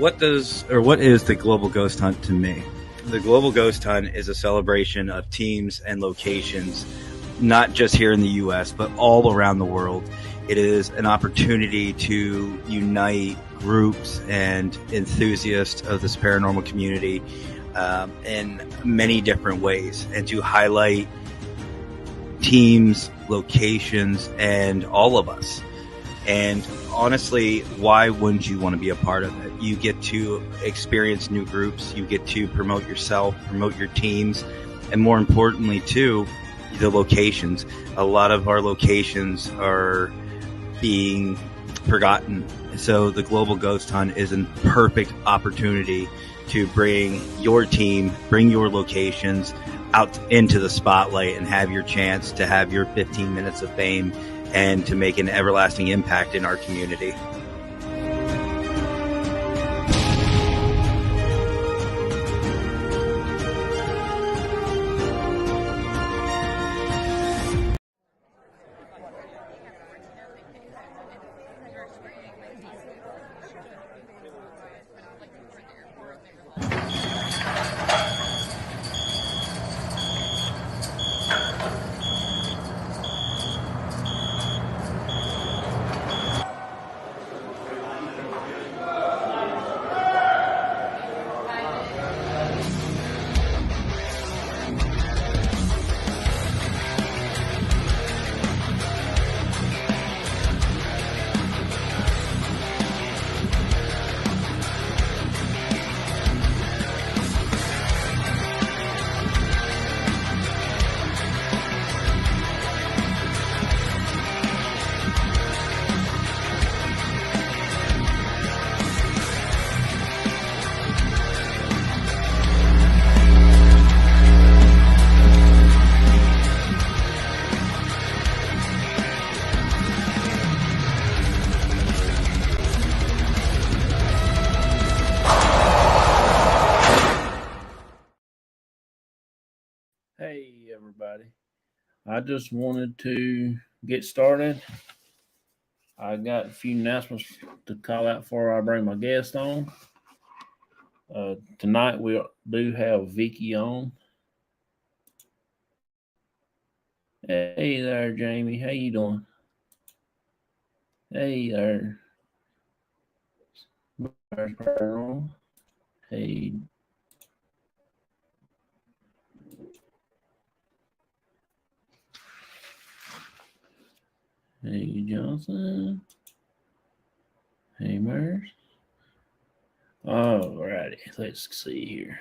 what is the Global Ghost Hunt to me? The Global Ghost Hunt is a celebration of teams and locations, not just here in the U.S., but all around the world. It is an opportunity to unite groups and enthusiasts of this paranormal community in many different ways, and to highlight teams, locations, and all of us. And honestly, why wouldn't you want to be a part of it? You get to experience new groups, you get to promote yourself, promote your teams, and more importantly too, the locations. A lot of our locations are being forgotten. So the Global Ghost Hunt is a perfect opportunity to bring your team, bring your locations out into the spotlight and have your chance to have your 15 minutes of fame and to make an everlasting impact in our community. Hey everybody, I just wanted to get started. I got a few announcements to call out before I bring my guest on. Tonight we do have Vicky on. Hey there, Jamie. How you doing? Hey there. Hey. Hey Johnson. Hey Mers. Alrighty, let's see here.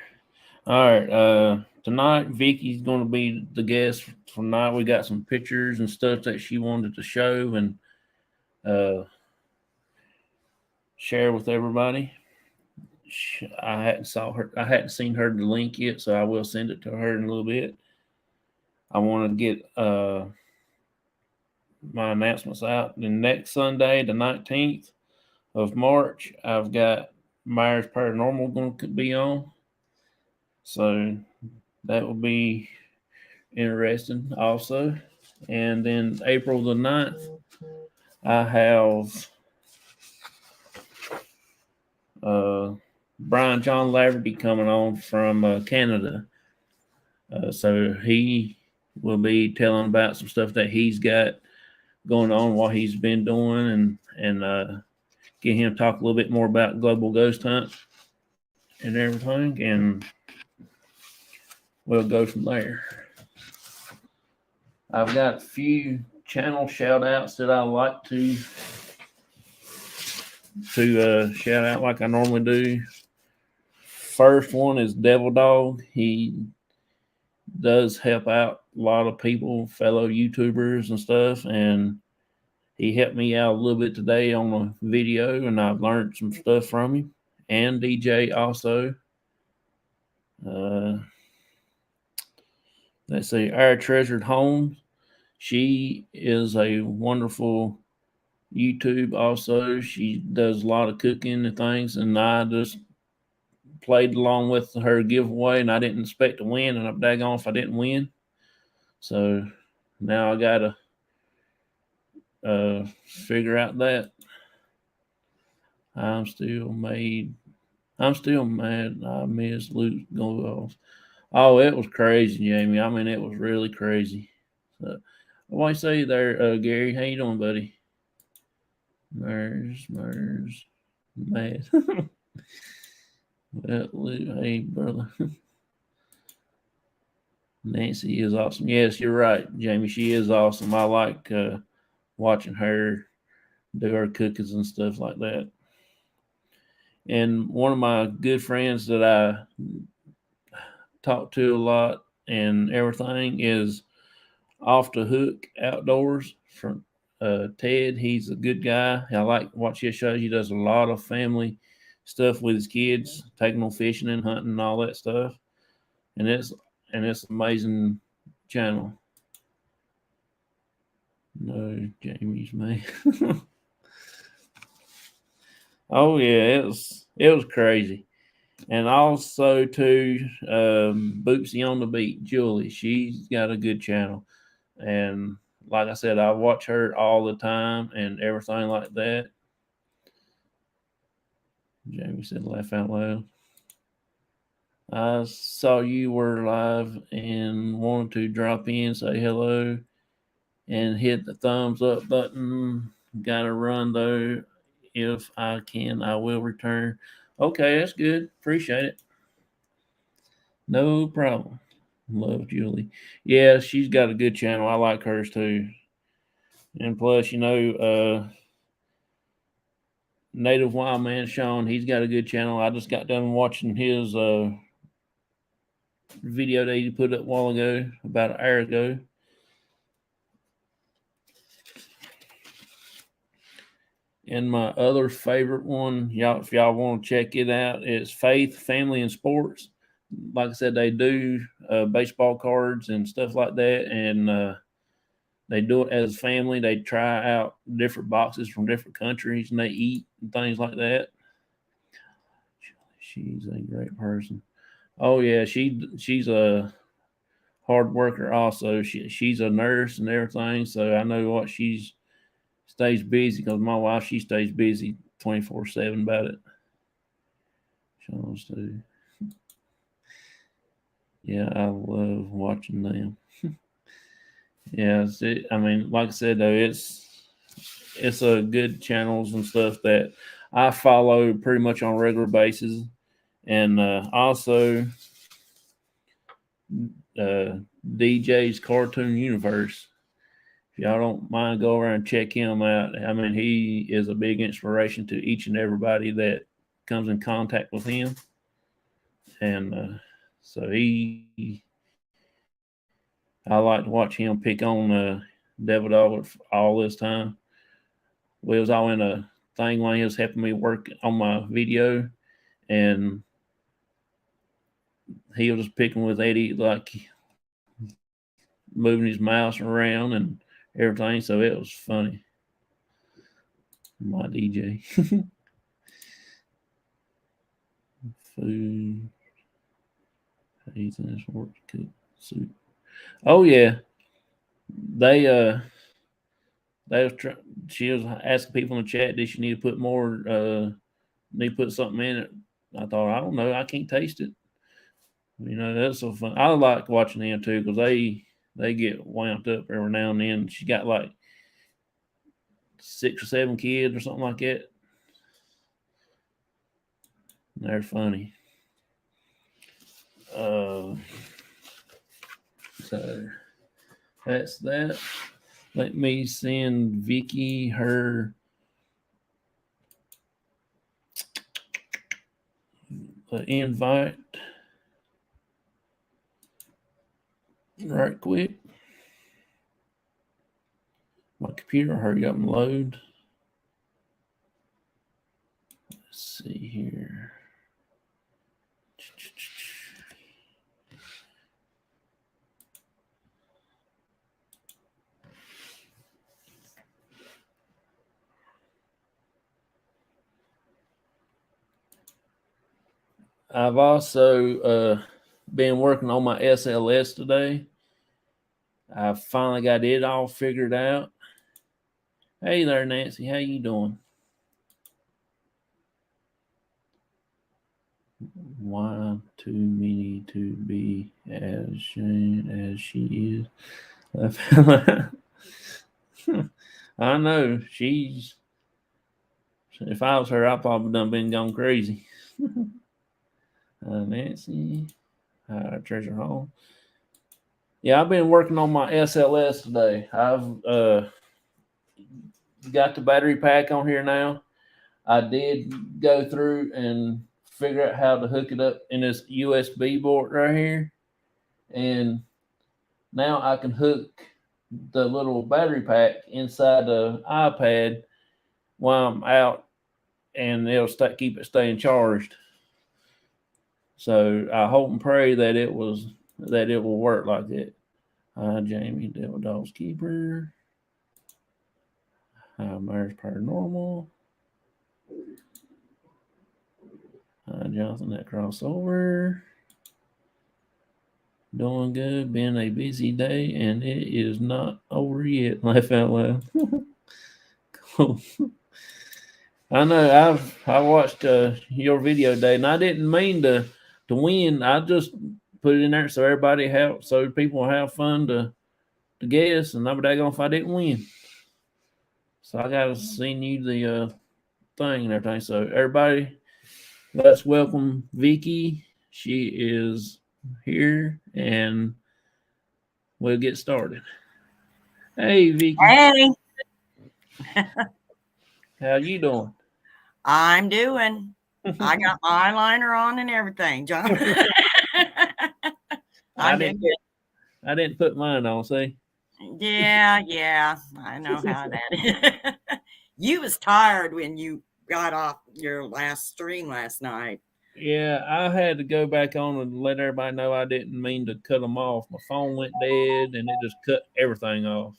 All right, tonight Vicky's going to be the guest for tonight. We got some pictures and stuff that she wanted to show and share with everybody. I hadn't seen her the link yet, so I will send it to her in a little bit. I want to get my announcements out. The next Sunday, the 19th of March, I've got Abyss Paranormal going to be on. So that will be interesting also. And then April the 9th, I have Brian John Laverty coming on from Canada. So he will be telling about some stuff that he's got going on, what he's been doing, and get him to talk a little bit more about Global Ghost Hunt and everything, and we'll go from there. I've got a few channel shout outs that I like to shout out like I normally do. First one is Devil Dog. He does help out a lot of people, fellow YouTubers and stuff, and he helped me out a little bit today on a video, and I've learned some stuff from him. And DJ also. Let's see, Our Treasured Home. She is a wonderful YouTube also. She does a lot of cooking and things, and I just played along with her giveaway, and I didn't expect to win, and I'm daggone if I didn't win. So now I got to figure out that I'm still made I'm still mad. I miss Luke goals. Oh, it was crazy, Jamie. I mean, it was really crazy. So, what I say there, Gary? How you doing, buddy? Mers, mad. Well, Luke, hey, brother. Nancy is awesome. Yes, you're right, Jamie. She is awesome. I like watching her do her cookies and stuff like that. And one of my good friends that I talk to a lot and everything is Off the Hook Outdoors from Ted. He's a good guy. I like watch his shows. He does a lot of family stuff with his kids, taking them fishing and hunting and all that stuff. And it's amazing channel. No, Jamie's man. Oh yeah, it was crazy. And also too, Bootsy on the Beat, Julie. She's got a good channel. And like I said, I watch her all the time and everything like that. Jamie said, laugh out loud. I saw you were live and wanted to drop in, say hello, and hit the thumbs up button. Gotta run though. If I can, I will return. Okay, that's good. Appreciate it. No problem. Love Julie. Yeah, she's got a good channel. I like hers too. And plus, Native Wild Man Sean, he's got a good channel. I just got done watching his video that he put up a while ago, about an hour ago. And my other favorite one, y'all, if y'all want to check it out, it's Faith, Family, and Sports. Like I said, they do baseball cards and stuff like that, and they do it as a family. They try out different boxes from different countries, and they eat and things like that. She's a great person. Oh yeah, she's a hard worker. Also, she's a nurse and everything. So I know what she's stays busy because my wife she stays busy 24/7 about it. Sean's too. Yeah, I love watching them. Yeah, I mean, like I said though, it's a good channels and stuff that I follow pretty much on a regular basis, and also DJ's Cartoon Universe. If y'all don't mind, go over and check him out. I mean, he is a big inspiration to each and everybody that comes in contact with him, and so I like to watch him pick on Devil Dog all this time. We was all in a thing when he was helping me work on my video, and he was just picking with Eddie, like moving his mouse around and everything. So it was funny. My DJ. Food. Ethan's work cook soup. Oh yeah. They they was she was asking people in the chat, did she need to put more need to put something in it? I thought, I don't know, I can't taste it. That's so fun. I like watching them too because they get wound up every now and then. She got like 6 or 7 kids or something like that. They're funny. So that's that. Let me send Vicky her invite right quick. My computer, hurry up and load. Let's see here. I've also been working on my SLS today. I finally got it all figured out. Hey there, Nancy. How you doing? Why too many to be as shame as she is? I know she's. If I was her, I probably done been gone crazy. Nancy, Treasure Hall. Yeah, I've been working on my SLS today. I've got the battery pack on here now. I did go through and figure out how to hook it up in this USB board right here. And now I can hook the little battery pack inside the iPad while I'm out, and it'll keep it staying charged. So I hope and pray that it will work like that. Hi, Jamie, Devil Dogs Keeper. Hi, Abyss Paranormal. Hi, Jonathan, that crossover. Doing good. Been a busy day, and it is not over yet. Laugh out loud. Cool. I know. I watched your video today, and I didn't mean to win. I just put it in there so everybody so people have fun to guess, and I'm daggone if I didn't win. So I gotta send you the thing and everything. So everybody, let's welcome Vicky. She is here, and we'll get started. Hey, Vicky. Hey. How you doing? I'm doing. I got my eyeliner on and everything, John. I didn't put mine on, see? Yeah. I know how that is. You was tired when you got off your last stream last night. Yeah, I had to go back on and let everybody know I didn't mean to cut them off. My phone went dead, and it just cut everything off.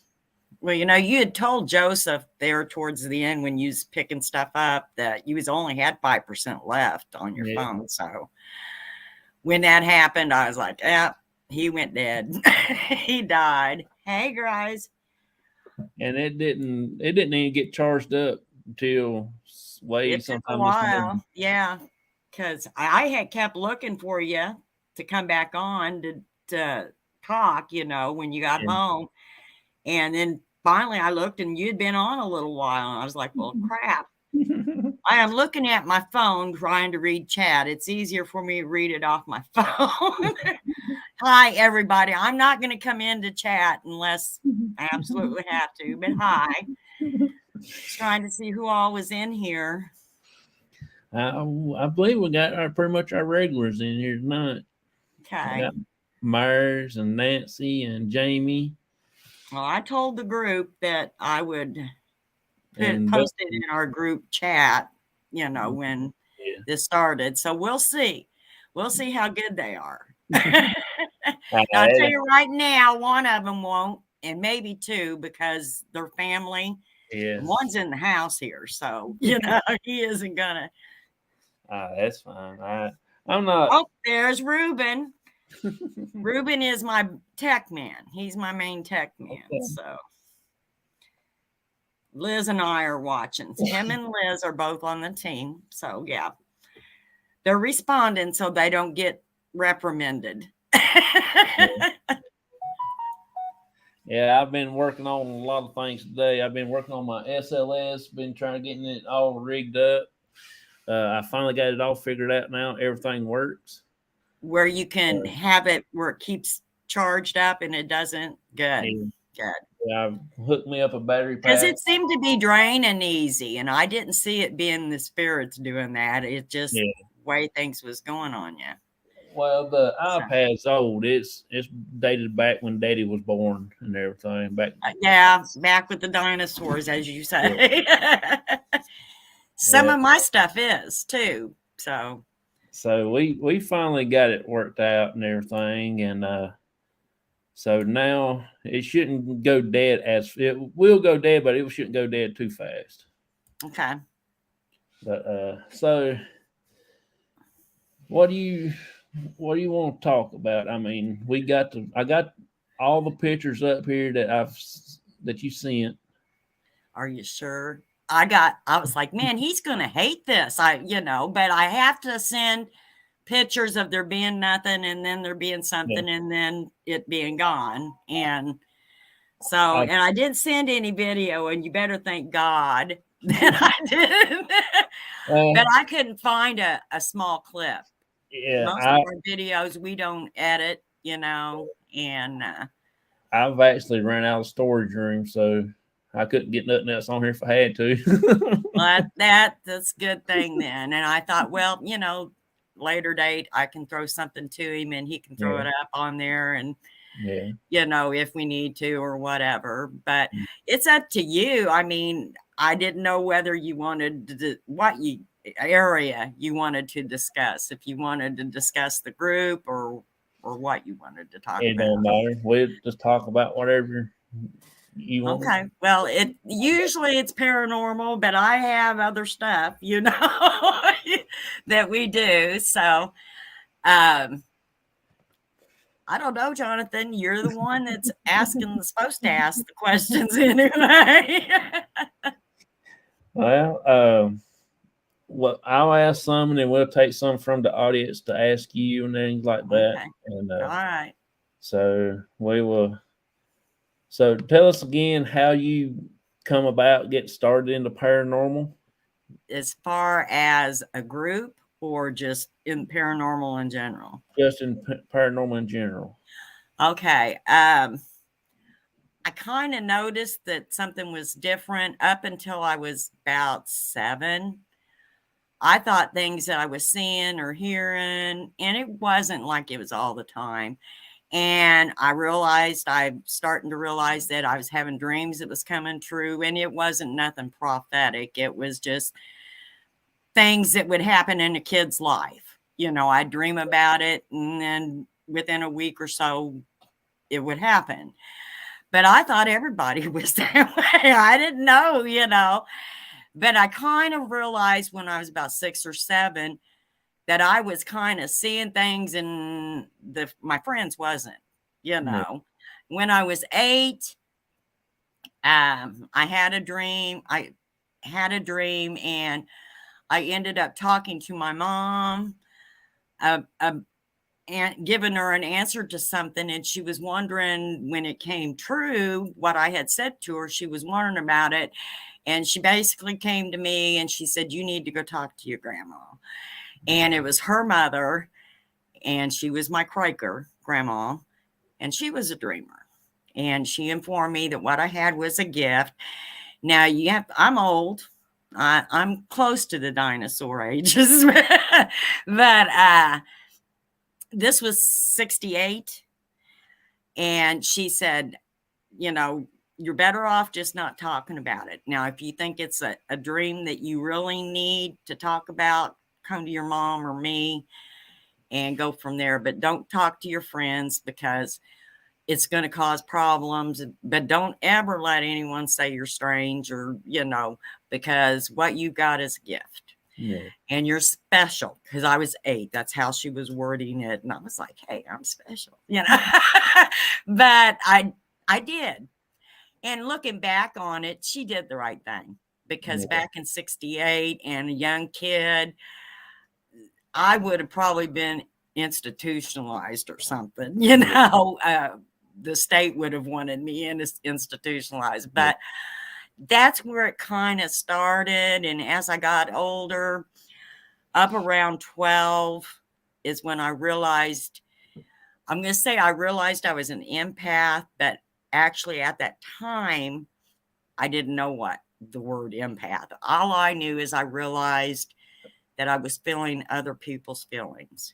Well, you had told Joseph there towards the end when you was picking stuff up that you was only had 5% left on your phone. So when that happened, I was like, yeah, he went dead. He died. Hey, guys. And it didn't even get charged up until way sometime a while. Yeah, because I had kept looking for you to come back on to talk, when you got home. And then finally I looked and you'd been on a little while. And I was like, well, crap. I am looking at my phone trying to read chat. It's easier for me to read it off my phone. Hi, everybody. I'm not going to come into chat unless I absolutely have to, but hi. Just trying to see who all was in here. I believe we got pretty much our regulars in here tonight. Okay. Myers and Nancy and Jamie. Well, I told the group that I would post it in our group chat, when this started. So we'll see. We'll see how good they are. I'll tell you right now, one of them won't, and maybe two, because they're family. Yeah. One's in the house here, so he isn't gonna. That's fine. I'm not. Oh, there's Ruben. Ruben is my tech man. He's my main tech man. Okay. So Liz and I are watching. Him and Liz are both on the team. So yeah, they're responding so they don't get reprimanded. Yeah, I've been working on a lot of things today. I've been working on my SLS, been trying to get it all rigged up. I finally got it all figured out now. Everything works. Where you can have it where it keeps charged up and it doesn't. Good. Good. Yeah, I've hooked me up a battery pack. Because it seemed to be draining easy, and I didn't see it being the spirits doing that. It just the way things was going on, yeah. Well, the iPad's old. It's dated back when Daddy was born and everything. Back with the dinosaurs, as you say. Yeah. Some of my stuff is too. So we finally got it worked out and everything, and so now it shouldn't go dead it will go dead, but it shouldn't go dead too fast. Okay. But so what do you want to talk about? I mean, I got all the pictures up here that you sent. Are you sure? I was like, man, he's going to hate this. But I have to send pictures of there being nothing and then there being something and then it being gone. And so, and I didn't send any video, and you better thank God that I didn't. But I couldn't find a small clip. Yeah, most of our videos we don't edit, you know, and I've actually ran out of storage room, so I couldn't get nothing else on here if I had to. Well, that's a good thing then. And I thought, well, you know, later date I can throw something to him and he can throw it up on there, and you know, if we need to or whatever. But it's up to you. I mean, I didn't know whether you wanted to, what area you wanted to discuss, if you wanted to discuss the group or what you wanted to talk about. It don't matter. We'll just talk about whatever you want. Okay. Well, usually it's paranormal, but I have other stuff, you know, that we do. So, I don't know, Jonathan. You're the one that's supposed to ask the questions anyway. Well, I'll ask some, and then we'll take some from the audience to ask you and things like that. Okay. And all right. So we will. So tell us again how you come about getting started into paranormal. As far as a group or just in paranormal in general? Just in paranormal in general. Okay. I kind of noticed that something was different up until I was about 7. I thought things that I was seeing or hearing, and it wasn't like it was all the time. And I'm starting to realize that I was having dreams that was coming true, and it wasn't nothing prophetic. It was just things that would happen in a kid's life. You know, I'd dream about it, and then within a week or so, it would happen. But I thought everybody was that way. I didn't know, you know. But I kind of realized when I was about 6 or 7 that I was kind of seeing things and my friends wasn't, you know. When I was 8, I had a dream. And I ended up talking to my mom and giving her an answer to something. And she was wondering when it came true, what I had said to her. She was wondering about it. And she basically came to me and she said, you need to go talk to your grandma. And it was her mother, and she was my Quaker grandma, and she was a dreamer. And she informed me that what I had was a gift. Now, I'm old. I'm close to the dinosaur ages, but this was 68. And she said, you know, you're better off just not talking about it. Now, if you think it's a dream that you really need to talk about, come to your mom or me and go from there. But don't talk to your friends because it's going to cause problems. But don't ever let anyone say you're strange or, you know, because what you got is a gift. Yeah. And you're special. Because I was 8. That's how she was wording it. And I was like, hey, I'm special, you know. But I did. And looking back on it, she did the right thing. Because back in 68 and a young kid, I would have probably been institutionalized or something, you know. The state would have wanted me institutionalized. But that's where it kind of started. And as I got older, up around 12 is when I realized, I'm going to say I realized I was an empath, but actually at that time, I didn't know what the word empath. All I knew is I realized that I was feeling other people's feelings.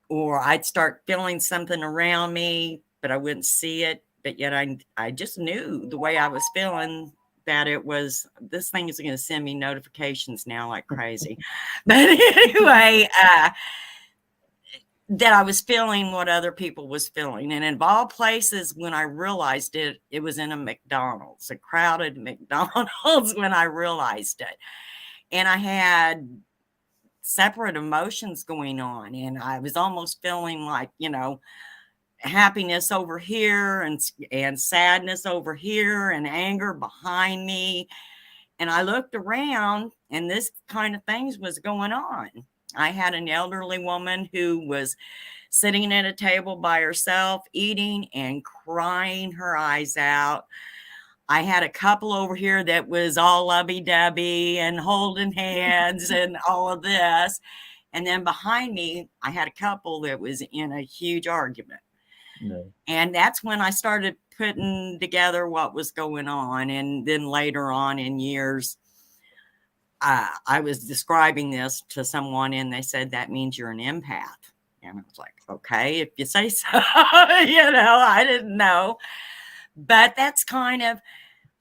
Or I'd start feeling something around me, but I wouldn't see it. But yet I just knew the way I was feeling that it was, this thing is going to send me notifications now like crazy. But anyway, that I was feeling what other people was feeling. And in all places, when I realized it, it was in a McDonald's, a crowded McDonald's when I realized it. And I had separate emotions going on. And I was almost feeling like, you know, happiness over here and sadness over here and anger behind me. And I looked around and this kind of things was going on. I had an elderly woman who was sitting at a table by herself, eating and crying her eyes out. I had a couple over here that was all lovey-dovey and holding hands and all of this. And then behind me, I had a couple that was in a huge argument. No. And that's when I started putting together what was going on. And then later on in years, I was describing this to someone and they said, that means you're an empath. And I was like, okay, if you say so. I didn't know. But that's kind of,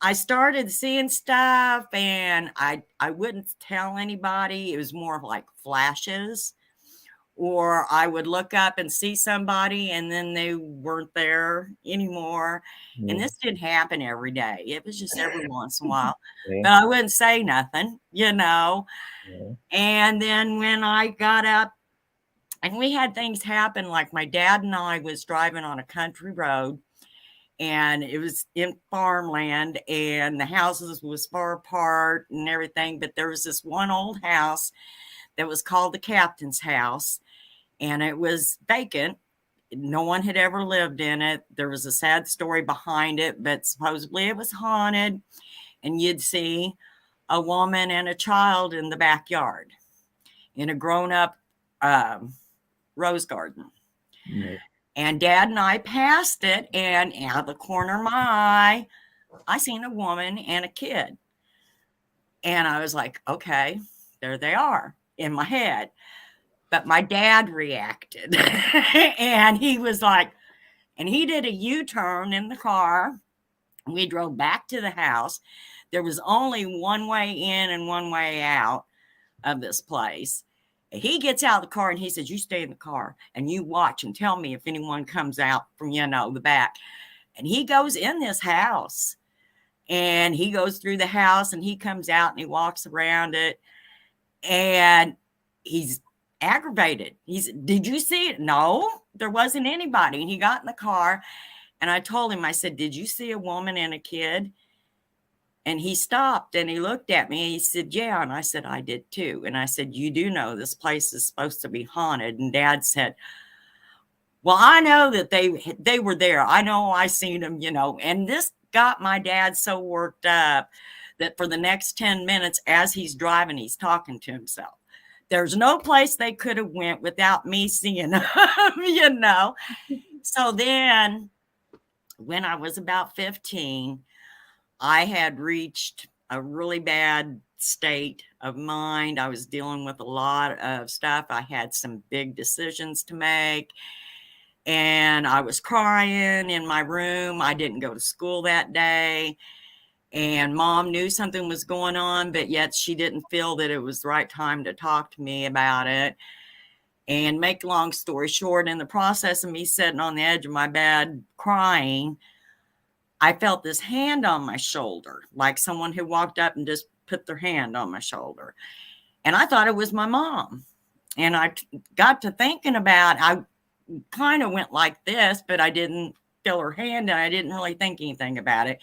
I started seeing stuff and I wouldn't tell anybody. It was more of like flashes, or I would look up and see somebody and then they weren't there anymore. Yeah. And this didn't happen every day. It was just every once in a while. Yeah. But I wouldn't say nothing. Yeah. And then when I got up, and we had things happen, like my dad and I was driving on a country road, and it was in farmland, and the houses was far apart and everything. But there was this one old house that was called the captain's house, and it was vacant. No one had ever lived in it. There was a sad story behind it, but supposedly it was haunted, and you'd see a woman and a child in the backyard in a grown-up rose garden. Yeah. And Dad and I passed it, and out of the corner of my eye, I seen a woman and a kid. And I was like, okay, there they are in my head. But my dad reacted and he was like, and he did a U-turn in the car. We drove back to the house. There was only one way in and one way out of this place. He gets out of the car and he says, you stay in the car and you watch and tell me if anyone comes out from, the back. And he goes in this house and he goes through the house and he comes out and he walks around it and he's aggravated. Did you see it? No, there wasn't anybody. And he got in the car and I told him, I said, did you see a woman and a kid? And he stopped and he looked at me and he said, yeah. And I said, I did too. And I said, you do know this place is supposed to be haunted. And Dad said, well, I know that they were there. I know I seen them, and this got my dad so worked up that for the next 10 minutes as he's driving, he's talking to himself. There's no place they could have went without me seeing them, So then when I was about 15, I had reached a really bad state of mind. I was dealing with a lot of stuff. I had some big decisions to make. And I was crying in my room. I didn't go to school that day. And Mom knew something was going on, but yet she didn't feel that it was the right time to talk to me about it. And make a long story short, in the process of me sitting on the edge of my bed crying, I felt this hand on my shoulder, like someone who walked up and just put their hand on my shoulder. And I thought it was my mom. And I got to thinking about, I kind of went like this, but I didn't feel her hand and I didn't really think anything about it.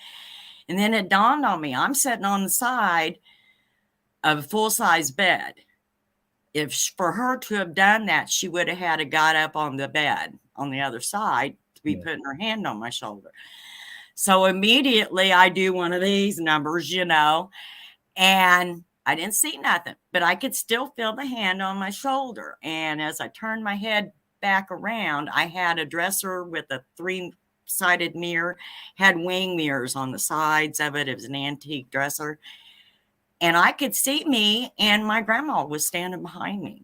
And then it dawned on me, I'm sitting on the side of a full-size bed. If for her to have done that, she would have had to got up on the bed on the other side to be putting her hand on my shoulder. So immediately I do one of these numbers, and I didn't see nothing, but I could still feel the hand on my shoulder. And as I turned my head back around, I had a dresser with a 3-sided mirror, had wing mirrors on the sides of it. It was an antique dresser. And I could see me, and my grandma was standing behind me.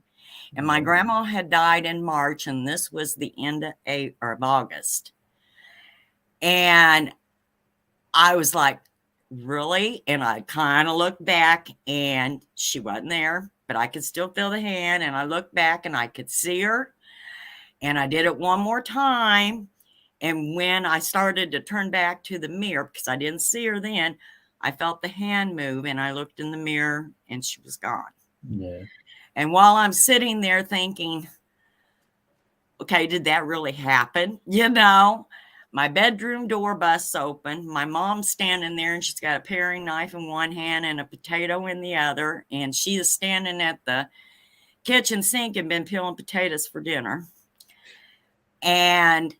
And my grandma had died in March, and this was the end of August. And I was like, really? And I kind of looked back, and she wasn't there, but I could still feel the hand. And I looked back, and I could see her. And I did it one more time. And when I started to turn back to the mirror, because I didn't see her then, I felt the hand move and I looked in the mirror and she was gone. Yeah. And while I'm sitting there thinking, okay, did that really happen? My bedroom door busts open. My mom's standing there and she's got a paring knife in one hand and a potato in the other. And she is standing at the kitchen sink and been peeling potatoes for dinner. And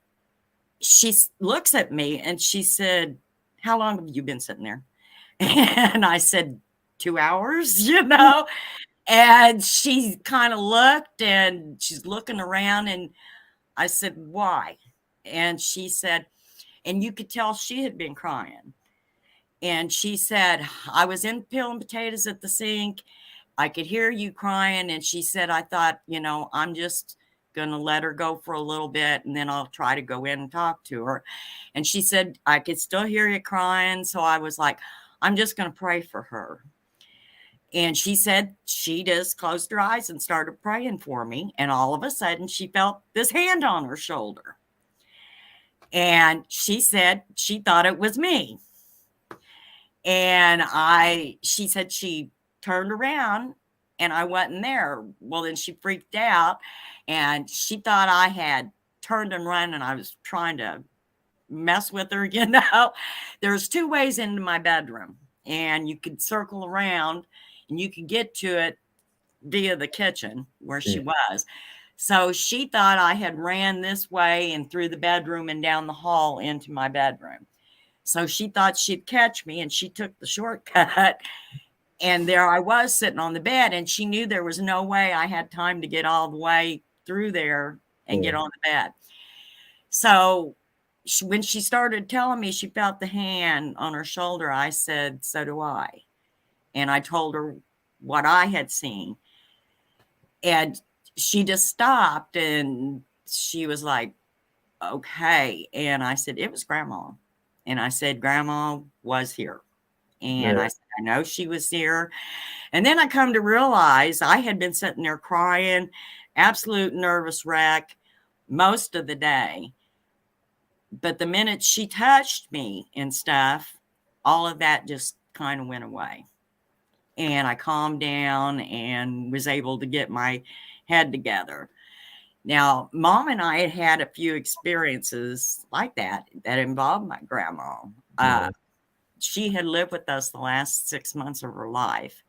she looks at me and she said, "How long have you been sitting there?" And I said, 2 hours, And she kind of looked and she's looking around, and I said, "Why?" And she said, and you could tell she had been crying. And she said, "I was in peeling potatoes at the sink. I could hear you crying." And she said, "I thought, I'm just going to let her go for a little bit, and then I'll try to go in and talk to her." And she said, "I could still hear you crying. So I was like, I'm just going to pray for her." And she said she just closed her eyes and started praying for me. And all of a sudden, she felt this hand on her shoulder. And she said she thought it was me. And she said she turned around and I wasn't there. Well, then she freaked out and she thought I had turned and run and I was trying to mess with her. There's 2 ways into my bedroom, and you could circle around and you could get to it via the kitchen where she was. So she thought I had ran this way and through the bedroom and down the hall into my bedroom. So she thought she'd catch me, and she took the shortcut. And there I was sitting on the bed, and she knew there was no way I had time to get all the way through there and get on the bed. So when she started telling me she felt the hand on her shoulder, I said, "So do I." And I told her what I had seen. And she just stopped and she was like, "Okay." And I said, "It was Grandma." And I said, "Grandma was here." And I said, "I know she was here." And then I come to realize I had been sitting there crying, absolute nervous wreck most of the day. But the minute she touched me and stuff, all of that just kind of went away. And I calmed down and was able to get my head together. Now, Mom and I had had a few experiences like that involved my grandma. She had lived with us the last 6 months of her life.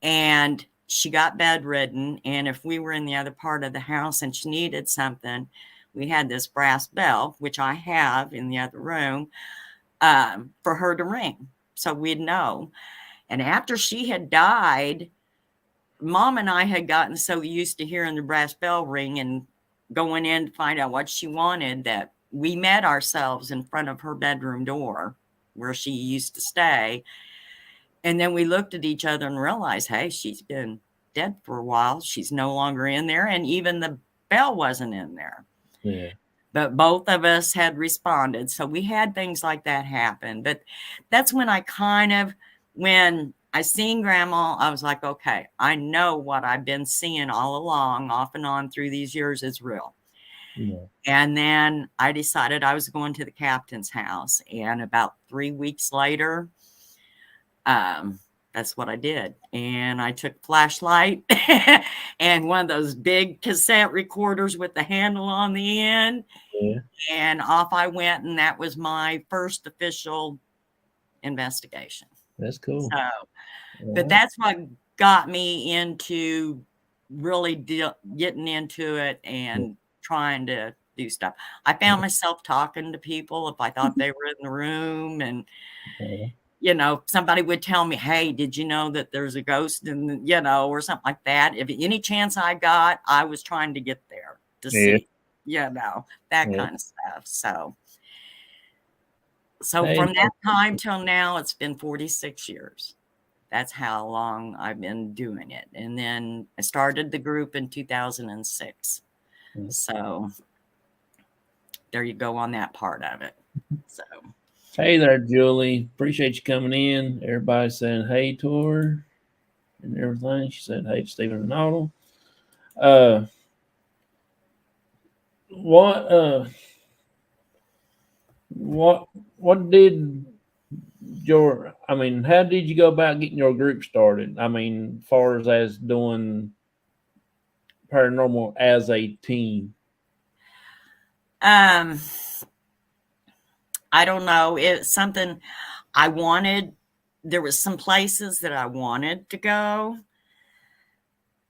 And she got bedridden. And if we were in the other part of the house and she needed something, we had this brass bell, which I have in the other room, for her to ring. So we'd know. And after she had died, Mom and I had gotten so used to hearing the brass bell ring and going in to find out what she wanted that we met ourselves in front of her bedroom door where she used to stay. And then we looked at each other and realized, hey, she's been dead for a while. She's no longer in there. And even the bell wasn't in there. Yeah. But both of us had responded. So we had things like that happen. But that's when when I seen Grandma, I was like, okay, I know what I've been seeing all along, off and on through these years is real. Yeah. And then I decided I was going to the captain's house. And about 3 weeks later, that's what I did. And I took a flashlight and one of those big cassette recorders with the handle on the end. Yeah. And off I went. And that was my first official investigation. That's cool. So, but that's what got me into really getting into it and trying to do stuff. I found myself talking to people if I thought they were in the room, and somebody would tell me, "Hey, did you know that there's a ghost?" And or something like that. If any chance I got, I was trying to get there to see, that kind of stuff. So from that time till now, it's been 46 years. That's how long I've been doing it. And then I started the group in 2006. So there you go on that part of it. So. Hey there, Julie. Appreciate you coming in. Everybody's saying hey to her and everything. She said hey to Stephen and Otto. What did how did you go about getting your group started? I mean, as far as doing paranormal as a team. I don't know. It's something I wanted. There was some places that I wanted to go.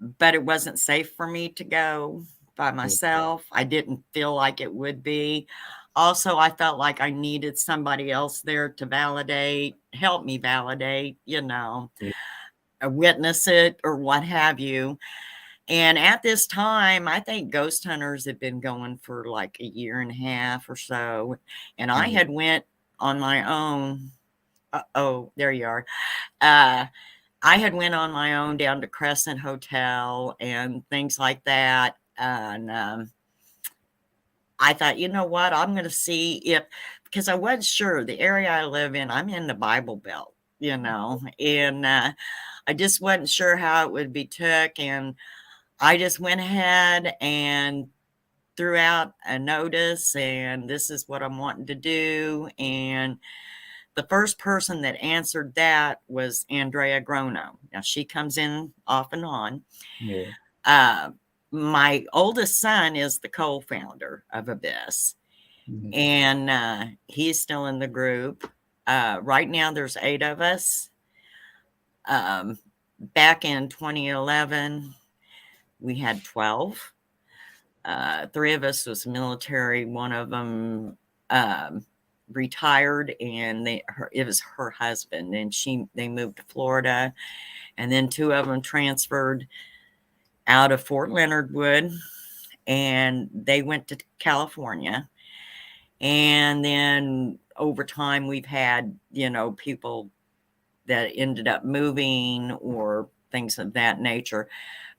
but it wasn't safe for me to go by myself. I didn't feel like it would be. Also, I felt like I needed somebody else there to help me validate, witness it or what have you. And at this time, I think ghost hunters had been going for like a year and a half or so. And I had went on my own. Oh, there you are. I had went on my own down to Crescent Hotel and things like that. And I thought, you know what? I'm going to see if, because I wasn't sure the area I live in, I'm in the Bible Belt, and I just wasn't sure how it would be took. And I just went ahead and threw out a notice, and this is what I'm wanting to do. And the first person that answered that was Andrea Grono. Now she comes in off and on. Yeah. My oldest son is the co-founder of Abyss, and he's still in the group. Right now, there's 8 of us. Back in 2011, we had 12. 3 of us was military. One of them retired, and it was her husband, and they moved to Florida, and then 2 of them transferred out of Fort Leonard Wood, and they went to California. And then over time, we've had, people that ended up moving or things of that nature.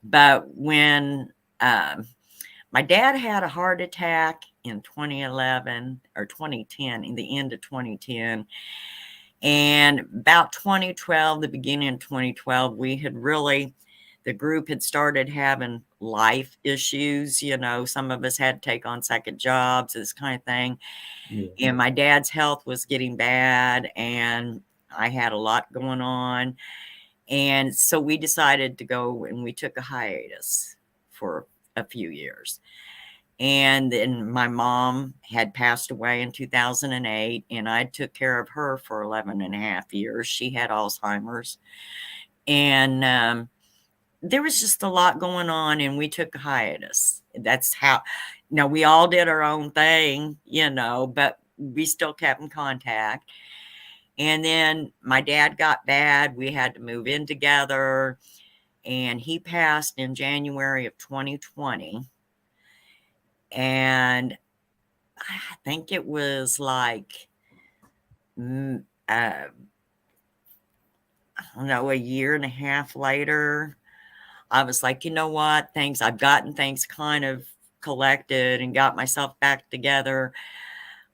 But when my dad had a heart attack in 2011 or 2010, in the end of 2010, and about 2012, the beginning of 2012, the group had started having life issues. Some of us had to take on second jobs, this kind of thing. Yeah. And my dad's health was getting bad, and I had a lot going on. And so we decided to go, and we took a hiatus for a few years. And then my mom had passed away in 2008, and I took care of her for 11 and a half years. She had Alzheimer's. And there was just a lot going on, and we took a hiatus. That's how, we all did our own thing, but we still kept in contact. And then my dad got bad. We had to move in together, and he passed in January of 2020. And I think it was like, I don't know, a year and a half later, I was like, you know what, I've gotten things kind of collected and got myself back together.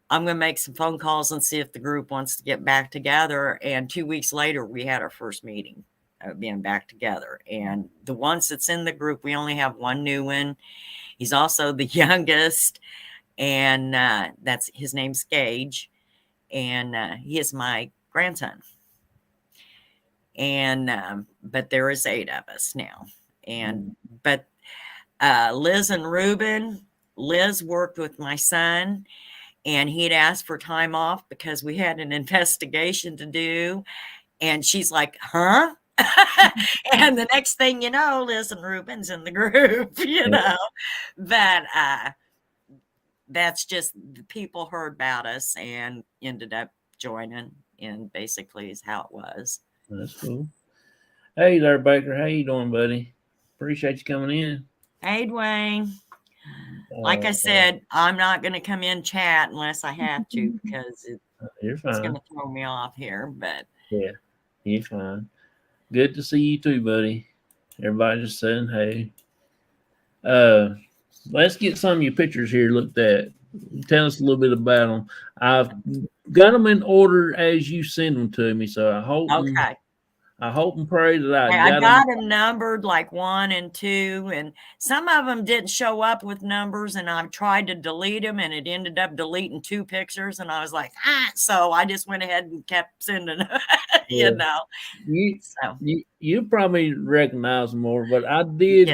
I'm going to make some phone calls and see if the group wants to get back together. And 2 weeks later, we had our first meeting of being back together. And the ones that's in the group, we only have one new one. He's also the youngest, and his name's Gage, and he is my grandson. And but there is 8 of us now. But Liz and Ruben, Liz worked with my son, and he had asked for time off because we had an investigation to do. And she's like, huh? And the next thing you know, Liz and Ruben's in the group, But that's just, the people heard about us and ended up joining, and basically is how it was. That's cool. Hey there, Baker. How you doing, buddy? Appreciate you coming in. Hey, Dwayne. Like I said, I'm not going to come in chat unless I have to, because it's going to throw me off here. But yeah, you're fine. Good to see you too, buddy. Everybody just saying hey. Let's get some of your pictures here looked at. Tell us a little bit about them. I've got them in order as you send them to me, so I hope. Okay. I hope and pray that I got them numbered like 1 and 2, and some of them didn't show up with numbers, and I've tried to delete them, and it ended up deleting 2 pictures, and I was like, so I just went ahead and kept sending them, You probably recognize them more, but I did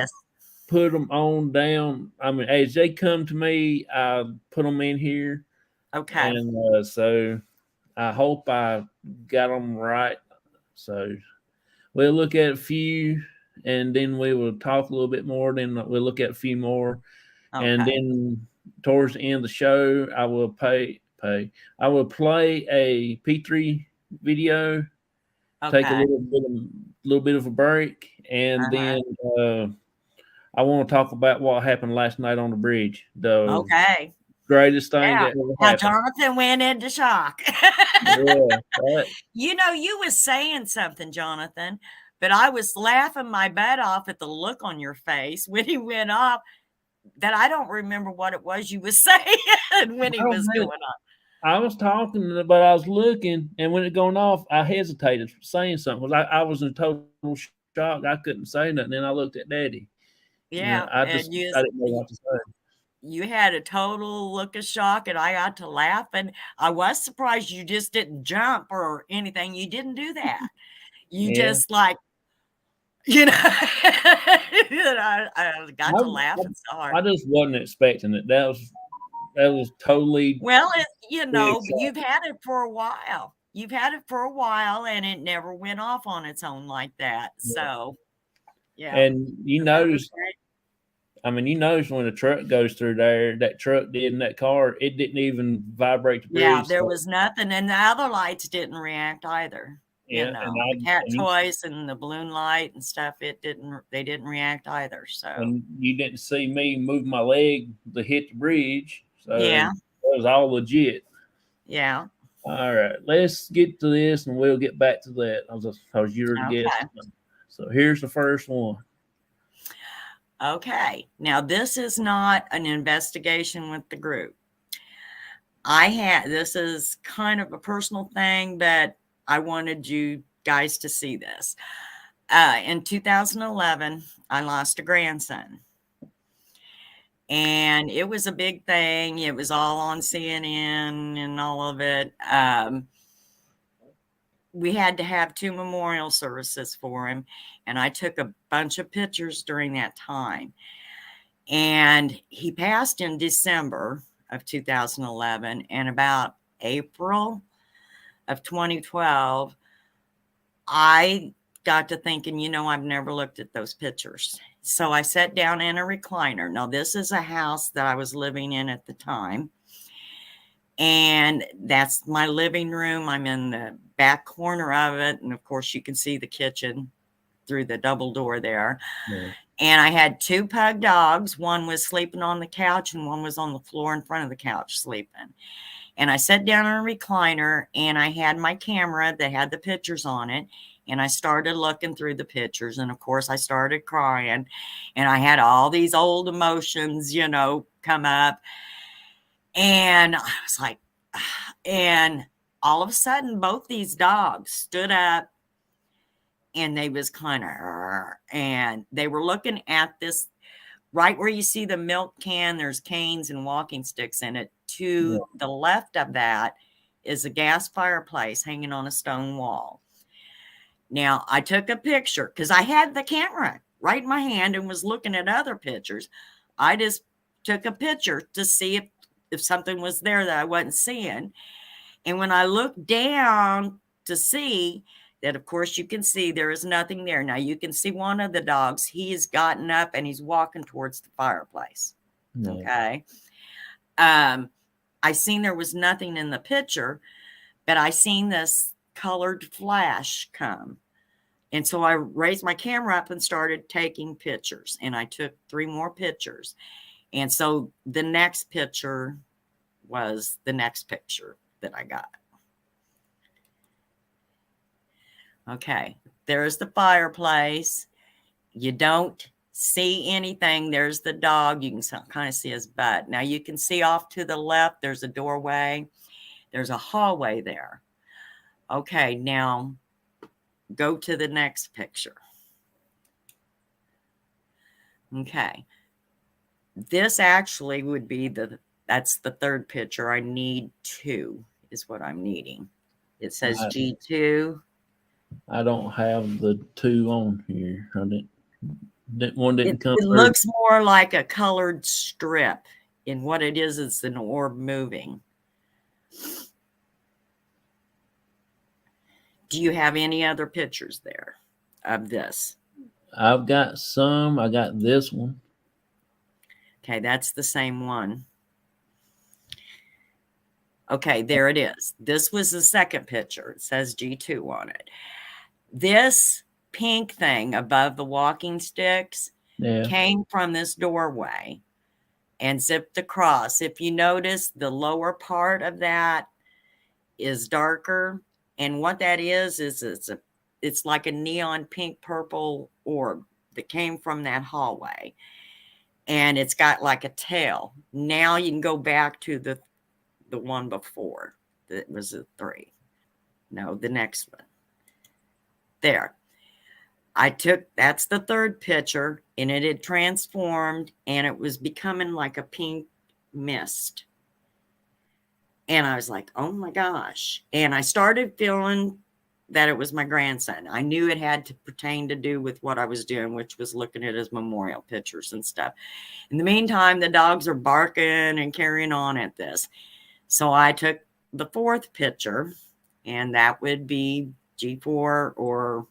put them on down. I mean, as they come to me, I put them in here. Okay. And so I hope I got them right. So we'll look at a few. and then we will talk a little bit more. Then we'll look at a few more, and then towards the end of the show, I will play a P3 video, take a little bit of a break, and then I want to talk about what happened last night on the bridge. The greatest thing that ever happened. Jonathan went into shock. Yeah, you know, you was saying something, Jonathan, but I was laughing my butt off at the look on your face when he went off, that I don't remember what it was you was saying when he was going off. I was talking, but I was looking, and when it going off, I hesitated saying something. I was in total shock. I couldn't say nothing. Then I looked at Daddy. Yeah, I didn't know what to say. You had a total look of shock, and I got to laugh, and I was surprised you just didn't jump or anything. You didn't do that. You just like, you know, I got to laugh so hard. I just wasn't expecting it. That was totally. Well, you know, you've had it for a while. You've had it for a while, and it never went off on its own like that. So, yeah. And you notice, I mean, you notice when a truck goes through there, that truck did in that car, it didn't even vibrate the bridge. Yeah, there was nothing, and the other lights didn't react either. Yeah, you know, the cat toys and the balloon light and stuff, they didn't react either. So, and you didn't see me move my leg to hit the bridge. So yeah, it was all legit. Yeah. All right, let's get to this, and we'll get back to that. I was your guest. So here's the first one. Okay, now this is not an investigation with the group. This is kind of a personal thing, but I wanted you guys to see this. In 2011, I lost a grandson. And it was a big thing. It was all on CNN and all of it. We had to have 2 memorial services for him. And I took a bunch of pictures during that time. And he passed in December of 2011. And about April of 2012, I got to thinking, you know, I've never looked at those pictures. So I sat down in a recliner. Now, this is a house that I was living in at the time. And that's my living room. I'm in the back corner of it. And of course, you can see the kitchen through the double door there. Yeah. And I had 2 pug dogs. One was sleeping on the couch and one was on the floor in front of the couch sleeping. And I sat down in a recliner and I had my camera that had the pictures on it. And I started looking through the pictures. And of course, I started crying. And I had all these old emotions, you know, come up. And I was like, and all of a sudden, both these dogs stood up. And they was kind of, and they were looking at this, right where you see the milk can, there's canes and walking sticks in it. To the left of that is a gas fireplace hanging on a stone wall. Now, I took a picture because I had the camera right in my hand and was looking at other pictures. I just took a picture to see if something was there that I wasn't seeing. And when I looked down to see that, of course, you can see there is nothing there. Now, you can see one of the dogs. He has gotten up and he's walking towards the fireplace. No. Okay. I seen there was nothing in the picture, but I seen this colored flash come. And so I raised my camera up and started taking pictures. And I took 3 more pictures. And so the next picture was the next picture that I got. Okay, there's the fireplace. You don't see anything. There's the dog. You can kind of see his butt. Now you can see off to the left, there's a doorway. There's a hallway there. Okay, now go to the next picture. Okay. This actually would be that's the 3rd picture. I need 2 is what I'm needing. It says G2. I don't have the 2 on here. One didn't come through. It looks more like a colored strip. And what it is an orb moving. Do you have any other pictures there of this? I've got some. I got this one. Okay, that's the same one. Okay, there it is. This was the second picture. It says G2 on it. This pink thing above the walking sticks came from this doorway and zipped across. If you notice, the lower part of that is darker. And what that is it's like a neon pink purple orb that came from that hallway. And it's got like a tail. Now you can go back to the one before. That was a 3. No, the next one. There. That's the third picture, and it had transformed, and it was becoming like a pink mist. And I was like, oh my gosh. And I started feeling that it was my grandson. I knew it had to pertain to do with what I was doing, which was looking at his memorial pictures and stuff. In the meantime, the dogs are barking and carrying on at this. So I took the fourth picture, and that would be G4 or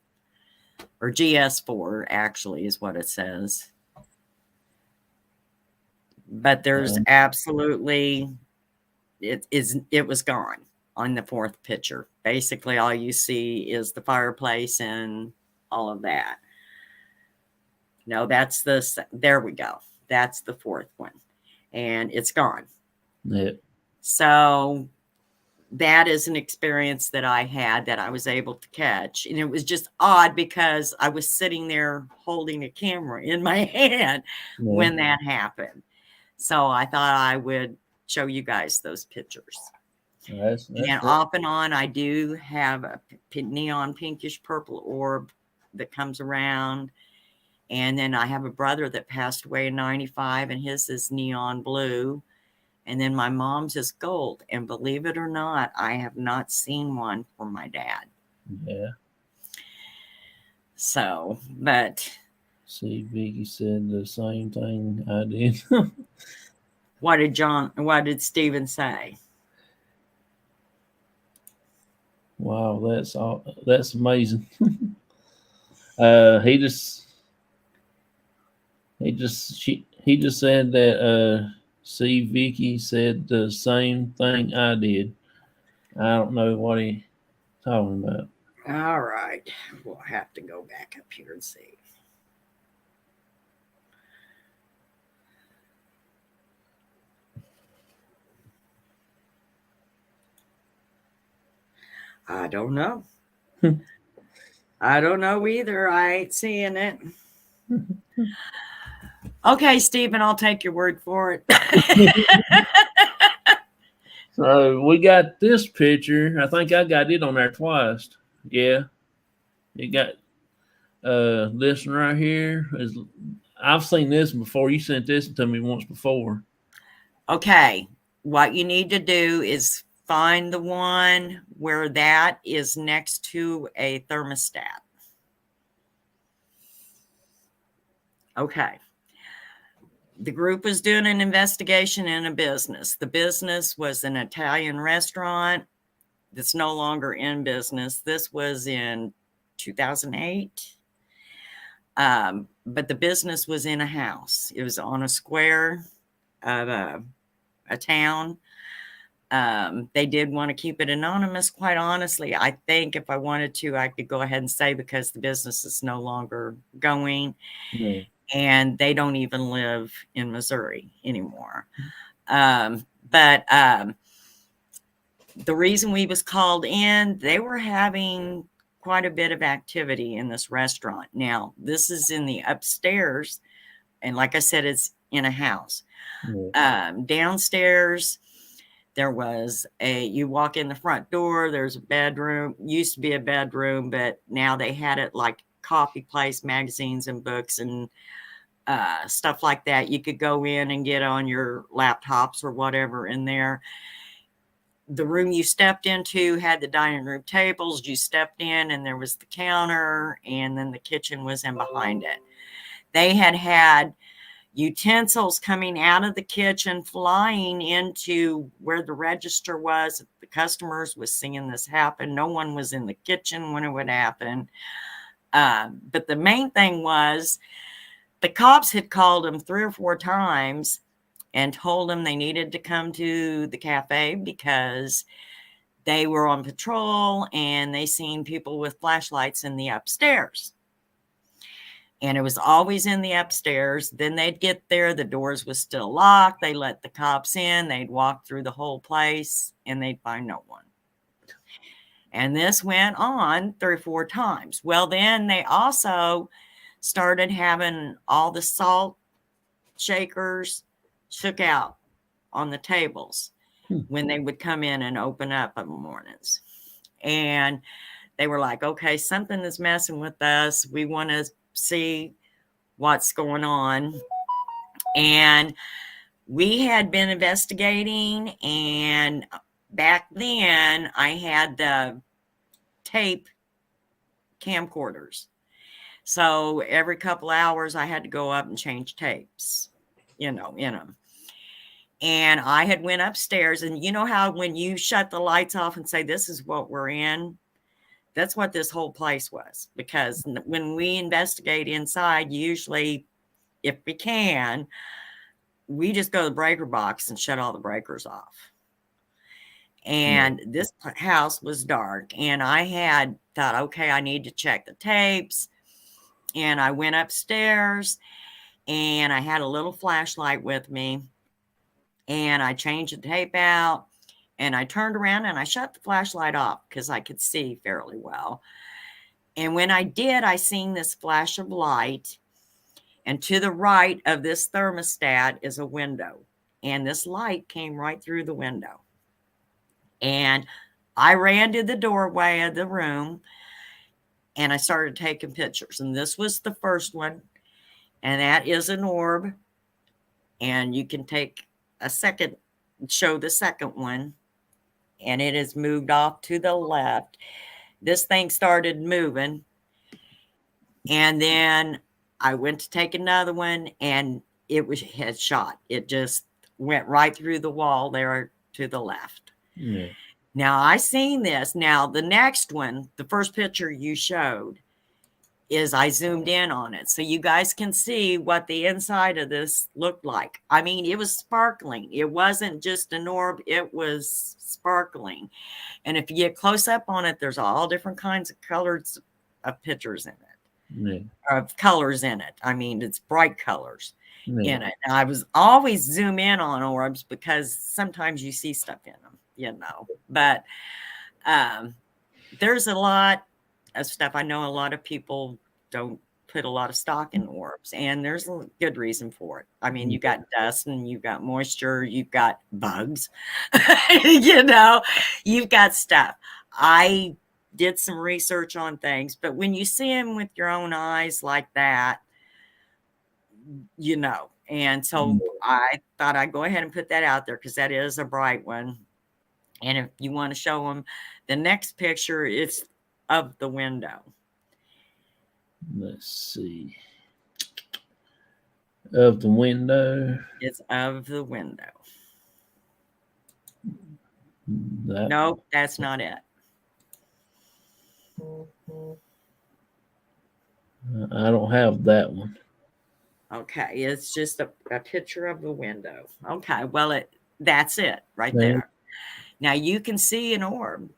GS4, actually, is what it says. But there's absolutely, it was gone on the fourth picture. Basically, all you see is the fireplace and all of that. No, there we go. That's the fourth one. And it's gone. Yeah. So that is an experience that I had that I was able to catch. And it was just odd because I was sitting there holding a camera in my hand when that happened. So I thought I would show you guys those pictures. That's and cool. off and on, I do have a neon pinkish purple orb that comes around. And then I have a brother that passed away in 95, and his is neon blue. And then my mom's is gold. And believe it or not, I have not seen one for my dad. Yeah. So, but. See, Vicky said the same thing I did. What did Stephen say? Wow, that's amazing. He just said that see, Vicky said the same thing I did. I don't know what he talking about. All right. We'll have to go back up here and see. I don't know. I don't know either. I ain't seeing it. Okay, Stephen, I'll take your word for it. So we got this picture. I think I got it on there twice. Yeah. You got this one right here. I've seen this before. You sent this to me once before. Okay. What you need to do is find the one where that is next to a thermostat. Okay. The group was doing an investigation in a business. The business was an Italian restaurant that's no longer in business. This was in 2008. But the business was in a house. It was on a square of a town. They did want to keep it anonymous. Quite honestly, I think if I wanted to, I could go ahead and say, because the business is no longer going. Yeah. And they don't even live in Missouri anymore. But the reason we was called in, they were having quite a bit of activity in this restaurant. Now, this is in the upstairs. And like I said, it's in a house. Yeah. Downstairs, there was you walk in the front door, there's a bedroom, used to be a bedroom, but now they had it like coffee place, magazines and books and stuff like that. You could go in and get on your laptops or whatever in there. The room you stepped into had the dining room tables. You stepped in and there was the counter, and then the kitchen was in behind it. They had utensils coming out of the kitchen, flying into where the register was. The customers was seeing this happen. No one was in the kitchen when it would happen. But the main thing was the cops had called them 3 or 4 times and told them they needed to come to the cafe because they were on patrol and they seen people with flashlights in the upstairs. And it was always in the upstairs. Then they'd get there, the doors was still locked. They let the cops in. They'd walk through the whole place and they'd find no one. And this went on 3 or 4 times. Well, then they also started having all the salt shakers shook out on the tables when they would come in and open up in the mornings. And they were like, okay, something is messing with us. We want to see what's going on. And we had been investigating, and back then I had the tape camcorders. So every couple hours I had to go up and change tapes, in them. And I had went upstairs, and you know how when you shut the lights off and say, this is what we're in, that's what this whole place was. Because when we investigate inside, usually, if we can, we just go to the breaker box and shut all the breakers off. And this house was dark, and I had thought, okay, I need to check the tapes. And I went upstairs, and I had a little flashlight with me, and I changed the tape out, and I turned around and I shut the flashlight off because I could see fairly well. And when I did, I seen this flash of light, and to the right of this thermostat is a window, and this light came right through the window. And I ran to the doorway of the room, and I started taking pictures. And this was the first one, and that is an orb. And you can take a second, show the second one, and it has moved off to the left. This thing started moving, and then I went to take another one, and it was headshot. It just went right through the wall there to the left. Yeah. Now I seen this. Now the next one, the first picture you showed, is I zoomed in on it so you guys can see what the inside of this looked like. I mean, it was sparkling. It wasn't just an orb, it was sparkling. And if you get close up on it, there's all different kinds of colors of pictures in it, of colors in it. I mean, it's bright colors in it. And I was always zoom in on orbs because sometimes you see stuff in them, but there's a lot of stuff. I know a lot of people don't put a lot of stock in orbs, and there's a good reason for it. I mean, you got dust, and you've got moisture, you've got bugs, you've got stuff. I did some research on things, but when you see them with your own eyes like that, and so I thought I'd go ahead and put that out there because that is a bright one. And if you want to show them the next picture, it's of the window. Let's see. Of the window. It's of the window. Nope, that's not it. I don't have that one. Okay, it's just a picture of the window. Okay, well, that's it right there. Now you can see an orb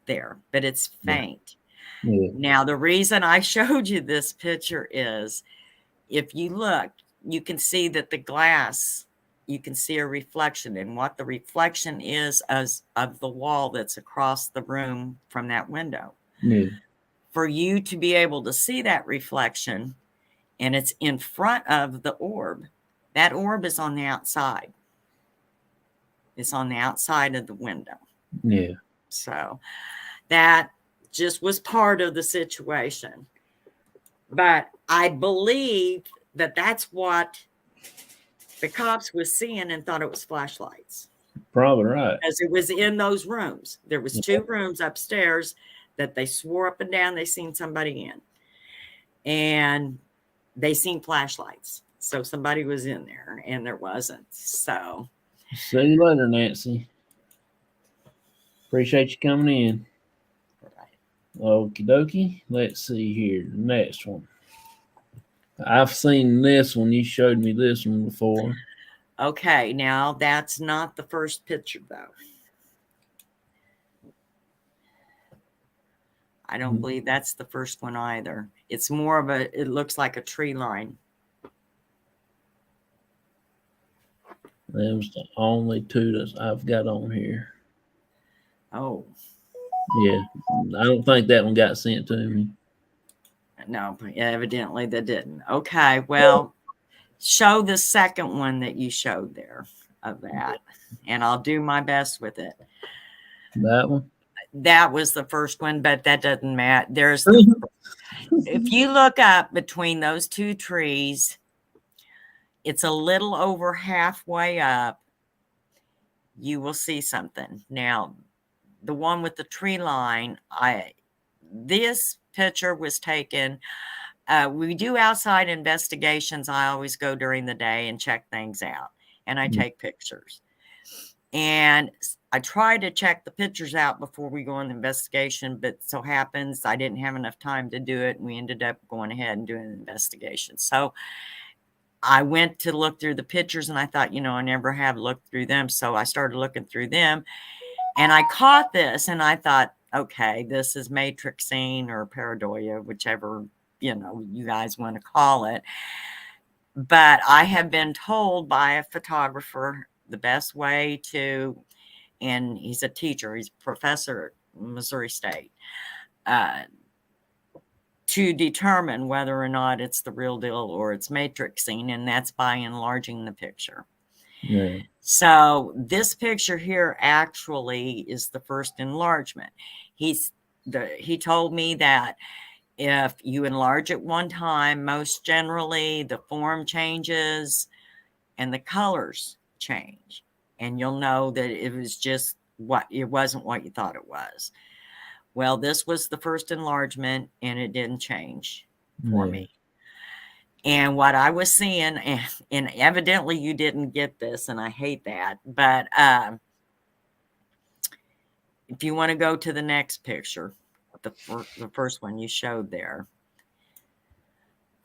there, but it's faint. Yeah. Now, the reason I showed you this picture is if you look, you can see that the glass, you can see a reflection, and what the reflection is of the wall that's across the room from that window. Yeah. For you to be able to see that reflection, and it's in front of the orb, that orb is on the outside. It's on the outside of the window. Yeah. So that just was part of the situation. But I believe that that's what the cops was seeing and thought it was flashlights. Probably right. Because it was in those rooms. There was 2 rooms upstairs that they swore up and down they seen somebody in. And they seen flashlights. So somebody was in there, and there wasn't. So see you later, Nancy. Appreciate you coming in. Okie dokie. Let's see here. The next one. I've seen this one. You showed me this one before. Okay, now that's not the first picture, though. I don't believe that's the first one either. It's more of a, it looks like a tree line. Them's the only two that I've got on here. Oh, Yeah. I don't think that one got sent to me. no, evidently they didn't. Okay, well, show the second one that you showed there of that, and I'll do my best with it. That one? That was the first one, but that doesn't matter. There's the, if you look up between those two trees, it's a little over halfway up. You will see something. Now, the one with the tree line, this picture was taken. We do outside investigations. I always go during the day and check things out, and I take pictures. And I try to check the pictures out before we go on the investigation, but so happens I didn't have enough time to do it, and we ended up going ahead and doing an investigation. So I went to look through the pictures, and I thought, I never have looked through them. So I started looking through them, and I caught this, and I thought, okay, this is matrixing or pareidolia, whichever, you guys want to call it. But I have been told by a photographer the best way to, and he's a teacher, he's a professor at Missouri State, to determine whether or not it's the real deal or it's matrixing, and that's by enlarging the picture. Yeah. So this picture here actually is the first enlargement. He told me that if you enlarge it one time, most generally the form changes and the colors change, and you'll know that it was just it wasn't what you thought it was. Well, this was the first enlargement, and it didn't change for me. And what I was seeing, and evidently you didn't get this, and I hate that, but if you want to go to the next picture, the first one you showed there,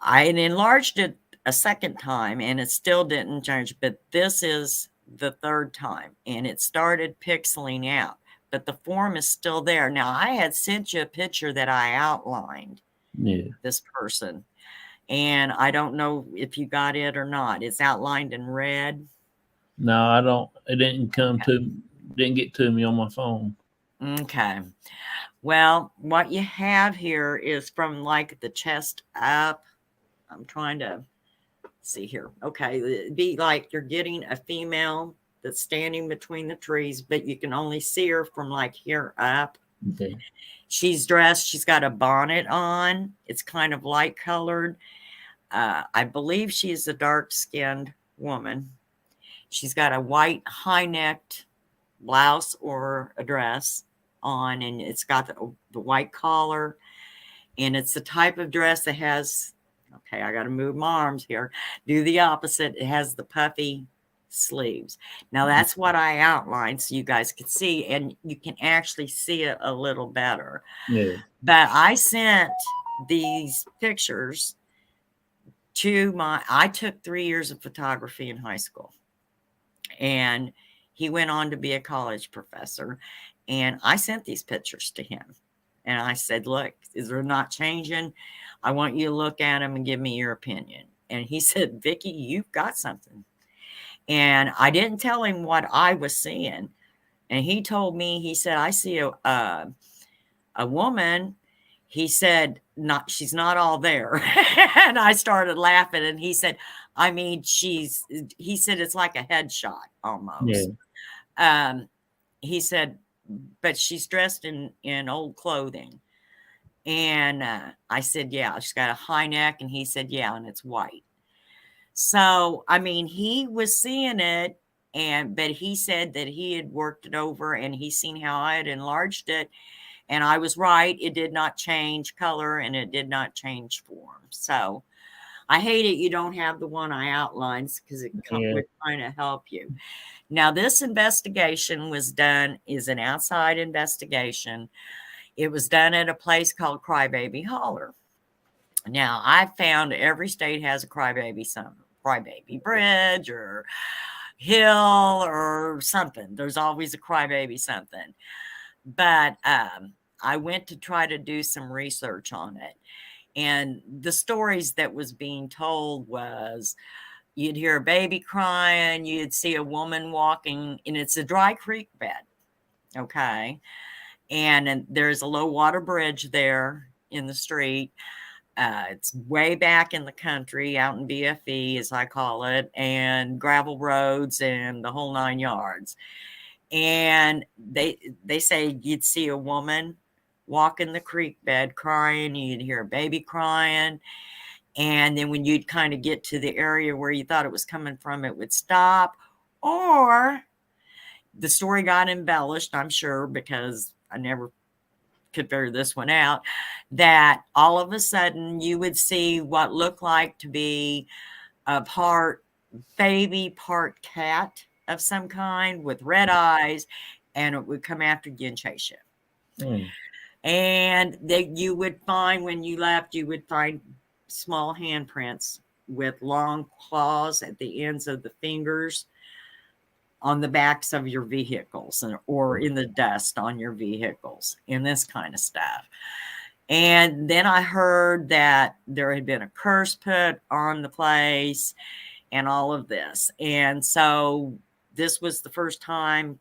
I had enlarged it a second time, and it still didn't change, but this is the third time, and it started pixeling out, but the form is still there. Now, I had sent you a picture that I outlined this person, and I don't know if you got it or not. It's outlined in red. No, I don't. It didn't didn't get to me on my phone. Okay. Well, what you have here is from like the chest up. I'm trying to see here. Okay. It'd be like you're getting a female that's standing between the trees, but you can only see her from like here up. Okay. She's dressed. She's got a bonnet on. It's kind of light colored. I believe she's a dark-skinned woman. She's got a white high-necked blouse or a dress on, and it's got the white collar, and it's the type of dress that has, okay, I got to move my arms here, do the opposite. It has the puffy sleeves. Now, that's what I outlined so you guys could see, and you can actually see it a little better. Yeah. But I sent these pictures to I took 3 years of photography in high school, and he went on to be a college professor, and I sent these pictures to him, and I said, look, they're not changing. I want you to look at them and give me your opinion. And he said, Vicky, you've got something. And I didn't tell him what I was seeing, and he told me, he said, I see a woman. He said, she's not all there. And I started laughing, and he said, I mean, he said, it's like a headshot almost. Yeah. He said, but she's dressed in old clothing. And I said, yeah, she's got a high neck. And he said, yeah, and it's white. So, I mean, he was seeing it, but he said that he had worked it over, and he's seen how I had enlarged it. And I was right. It did not change color, and it did not change form. So I hate it you don't have the one I outlined, because it would kind of help you. Now, this investigation is an outside investigation. It was done at a place called Crybaby Holler. Now, I found every state has a Crybaby something, Crybaby Bridge or Hill or something. There's always a Crybaby something. But I went to try to do some research on it. And the stories that was being told was you'd hear a baby crying, you'd see a woman walking, and it's a dry creek bed. Okay. And there's a low water bridge there in the street. It's way back in the country, out in BFE, as I call it, and gravel roads and the whole 9 yards. And they say you'd see a woman walking the creek bed crying, you'd hear a baby crying, and then when you'd kind of get to the area where you thought it was coming from, it would stop. Or the story got embellished, I'm sure, because I never could figure this one out, that all of a sudden you would see what looked like to be a part baby, part cat of some kind with red eyes, and it would come after you and chase you. And you would find, when you left, you would find small handprints with long claws at the ends of the fingers on the backs of your vehicles, or in the dust on your vehicles, and this kind of stuff. And then I heard that there had been a curse put on the place and all of this. And so this was the first time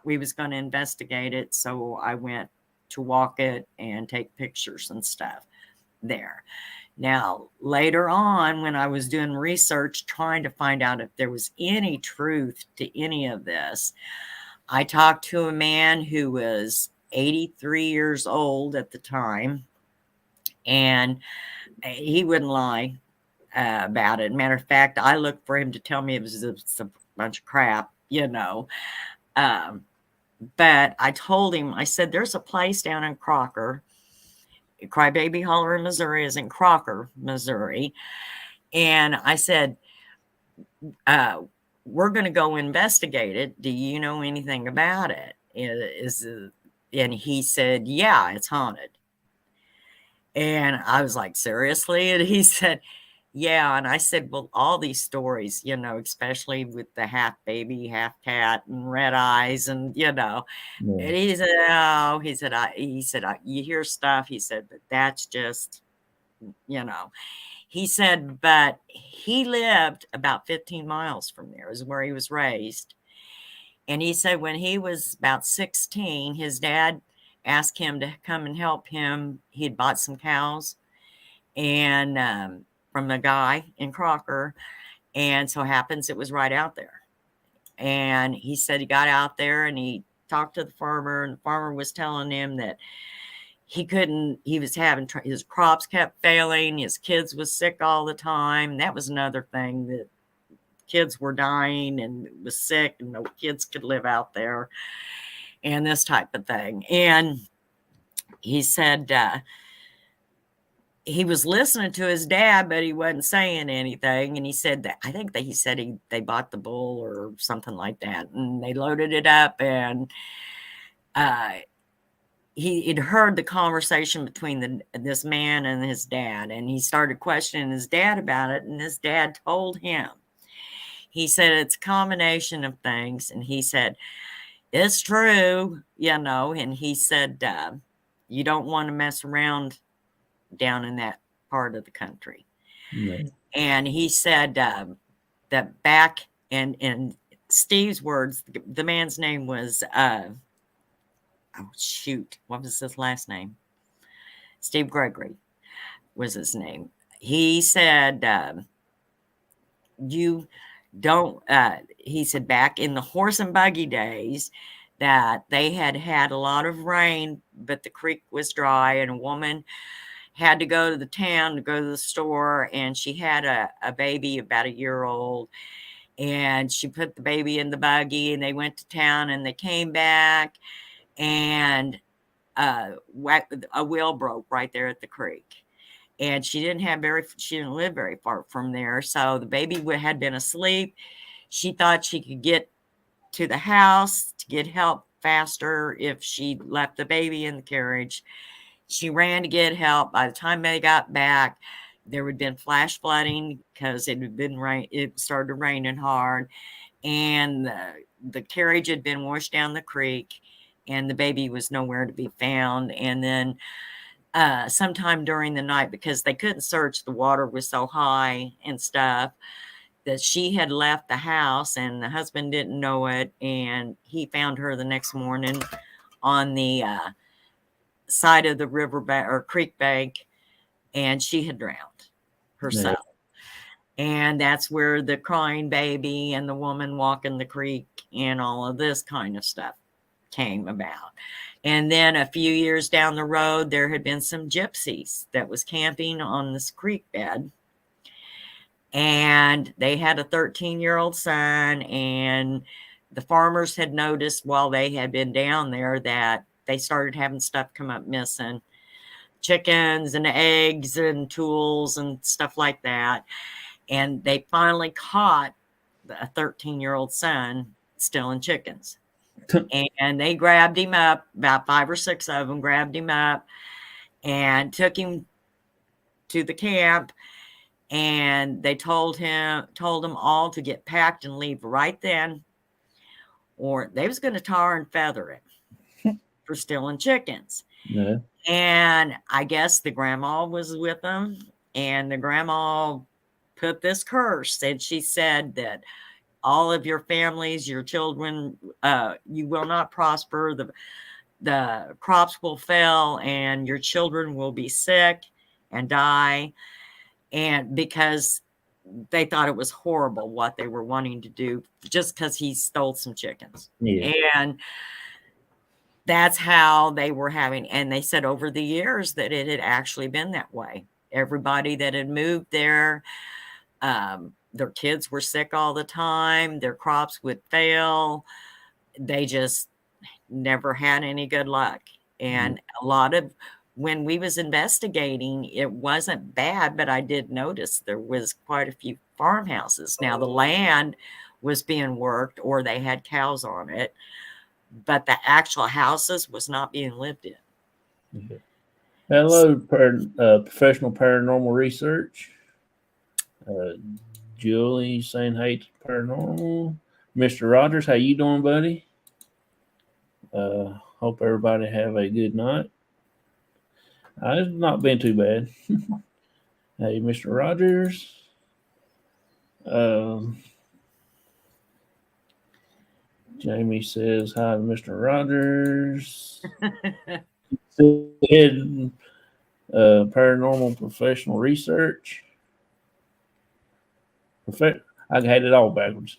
we was going to investigate it. So I went to walk it and take pictures and stuff there. Now, later on, when I was doing research, trying to find out if there was any truth to any of this, I talked to a man who was 83 years old at the time, and he wouldn't lie about it. Matter of fact, I looked for him to tell me it was a bunch of crap, you know. But I told him, I said, there's a place down in Crocker. Crybaby Holler in Missouri is in Crocker, Missouri. And I said, we're going to go investigate it. Do you know anything about it? And he said, yeah, it's haunted. And I was like, seriously? And he said, yeah. And I said, well, all these stories, you know, especially with the half baby, half cat and red eyes, and, you know, yeah. And he said, oh, he said, you hear stuff. He said, but that's just, you know, he said, but he lived about 15 miles from there, is where he was raised. And he said when he was about 16, his dad asked him to come and help him. He'd bought some cows and from a guy in Crocker. And so happens it was right out there. And he said he got out there and he talked to the farmer, and the farmer was telling him that he was having, his crops kept failing. His kids was sick all the time. That was another thing, that kids were dying and was sick and no kids could live out there and this type of thing. And he said, he was listening to his dad, but he wasn't saying anything. And he said that, I think that he said they bought the bull or something like that, and they loaded it up, and he'd heard the conversation between this man and his dad, and he started questioning his dad about it. And his dad told him, he said, it's a combination of things. And he said, it's true, you know. And he said, you don't want to mess around down in that part of the country. Yeah. And he said that back in Steve's words, the man's name was, oh, shoot, what was his last name? Steve Gregory was his name. He said, you don't, he said back in the horse and buggy days that they had a lot of rain, but the creek was dry, and a woman had to go to the town to go to the store, and she had a baby about a year old, and she put the baby in the buggy, and they went to town, and they came back, and a wheel broke right there at the creek. And she didn't live very far from there. So the baby had been asleep. She thought she could get to the house to get help faster if she left the baby in the carriage. She ran to get help. By the time they got back, there had been flash flooding because it had been rain. It started raining hard, and the carriage had been washed down the creek, and the baby was nowhere to be found. And then sometime during the night, because they couldn't search, the water was so high and stuff, that she had left the house, and the husband didn't know it, and he found her the next morning on the side of the river bank or creek bank, and she had drowned herself. Yeah. And that's where the crying baby and the woman walking the creek and all of this kind of stuff came about. And then a few years down the road, there had been some gypsies that was camping on this creek bed, and they had a 13-year-old son, and the farmers had noticed while they had been down there that they started having stuff come up missing, chickens and eggs and tools and stuff like that. And they finally caught a 13-year-old son stealing chickens. And they grabbed him up, about 5 or 6 of them grabbed him up and took him to the camp. And they told them all to get packed and leave right then, or they was going to tar and feather it for stealing chickens. Yeah. And I guess the grandma was with them, and the grandma put this curse, and she said that all of your families, your children, you will not prosper. The crops will fail, and your children will be sick and die. And because they thought it was horrible what they were wanting to do just because he stole some chickens. Yeah. And that's how they were having, and they said over the years that it had actually been that way. Everybody that had moved there, their kids were sick all the time. Their crops would fail. They just never had any good luck. And a lot of, when we was investigating, it wasn't bad, but I did notice there was quite a few farmhouses. Now the land was being worked, or they had cows on it, but the actual houses was not being lived in. Mm-hmm. Hello, professional paranormal research. Julie saying hey to paranormal. Mr. Rogers, how you doing, buddy? Hope everybody have a good night. It's not been too bad. Hey, Mr. Rogers. Jamie says hi to Mr. Rogers. Said, paranormal professional research. I had it all backwards.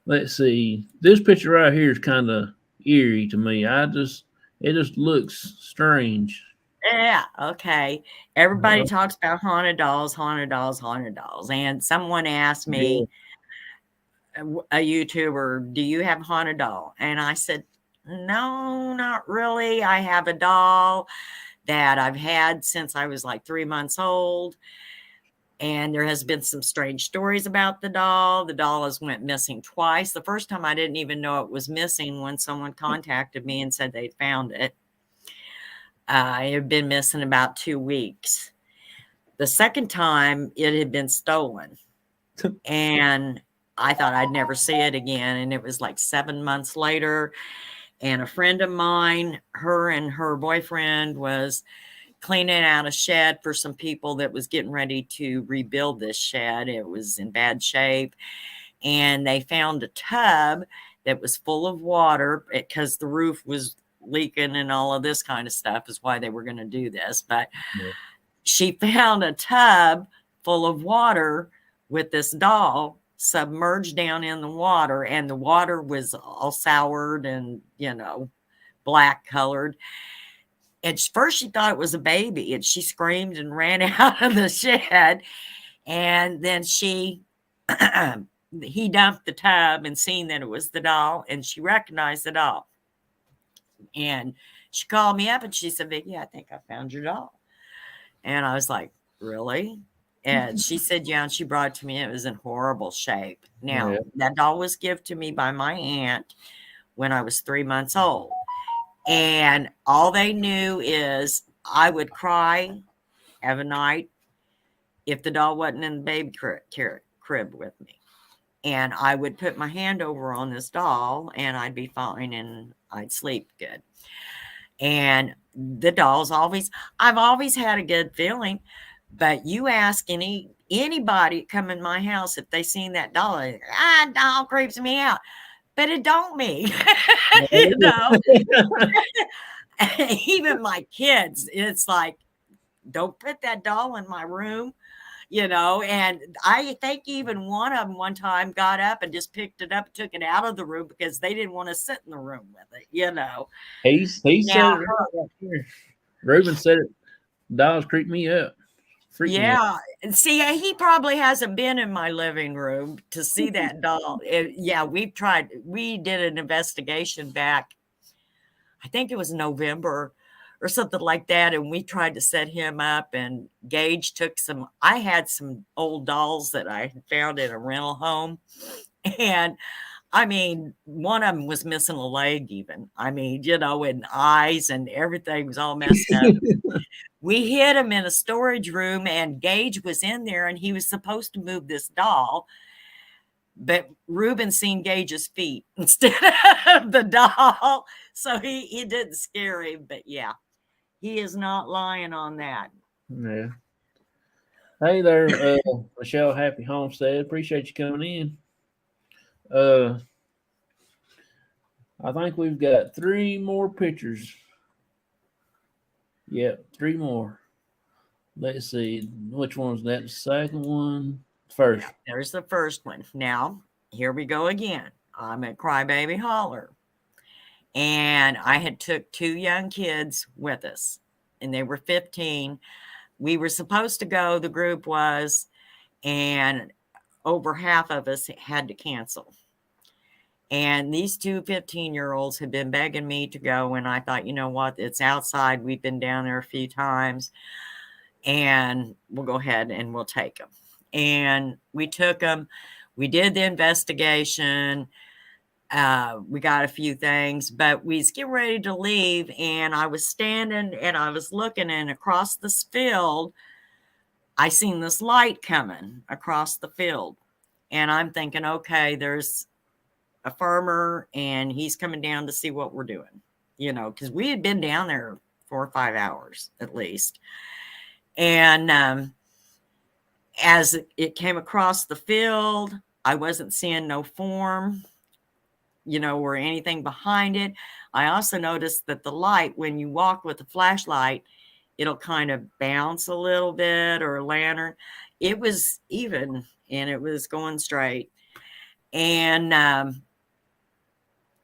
Let's see. This picture right here is kind of eerie to me. It just looks strange. Yeah. Okay. Everybody talks about haunted dolls. And someone asked me, a YouTuber, do you have a haunted doll? And I said, no, not really. I have a doll that I've had since I was like 3 months old. And there has been some strange stories about the doll. The doll has went missing twice. The first time I didn't even know it was missing when someone contacted me and said they'd found it. It had been missing about 2 weeks. The second time it had been stolen. And I thought I'd never see it again. And it was like 7 months later. And a friend of mine, her and her boyfriend was cleaning out a shed for some people that was getting ready to rebuild this shed. It was in bad shape. And they found a tub that was full of water because the roof was leaking and all of this kind of stuff is why they were going to do this. But she found a tub full of water with this doll submerged down in the water, and the water was all soured and, black colored. And first she thought it was a baby, and she screamed and ran out of the shed. And then he dumped the tub and seen that it was the doll, and she recognized the doll. And she called me up and she said, Vicky, I think I found your doll. And I was like, really? And she said, yeah, and she brought it to me. It was in horrible shape. Now, Yeah. that doll was given to me by my aunt when I was 3 months old. And all they knew is I would cry of a night if the doll wasn't in the baby crib with me. And I would put my hand over on this doll and I'd be fine and I'd sleep good. And the dolls I've always had a good feeling. But you ask anybody come in my house if they seen that doll, doll creeps me out. But it don't me. You know. Even my kids, it's like, don't put that doll in my room, you know. And I think even one of them one time got up and just picked it up, took it out of the room because they didn't want to sit in the room with it, you know. He said Now, it right here. Ruben said it. Dolls creep me up. Freak me out. yeah, and see, he probably hasn't been in my living room to see that doll. Yeah, we did an investigation back, I think it was November or something like that, and we tried to set him up, and Gage took I had some old dolls that I had found in a rental home, and I mean, one of them was missing a leg even. I mean, you know, and eyes and everything was all messed up. We hid him in a storage room, and Gage was in there, and he was supposed to move this doll, but Ruben seen Gage's feet instead of the doll, so he didn't scare him. But yeah, he is not lying on that. Yeah. Hey there, Michelle Happy Homestead. Appreciate you coming in. I think we've got 3 more pictures. Yep, 3 more. Let's see. Which one's that? The second one? First. There's the first one. Now, here we go again. I'm at Crybaby Holler. And I had took 2 young kids with us, and they were 15. We were supposed to go, the group was, and over half of us had to cancel. And these 2 15-year-olds had been begging me to go, and I thought, you know what, it's outside. We've been down there a few times, and we'll go ahead and we'll take them. And we took them. We did the investigation. We got a few things, but we was getting ready to leave, and I was standing and I was looking, and across this field, I seen this light coming across the field. And I'm thinking, okay, there's a farmer and he's coming down to see what we're doing, you know, because we had been down there 4 or 5 hours at least. And as it came across the field, I wasn't seeing no form, you know, or anything behind it. I also noticed that the light, when you walk with a flashlight, it'll kind of bounce a little bit, or a lantern. It was even, and it was going straight. And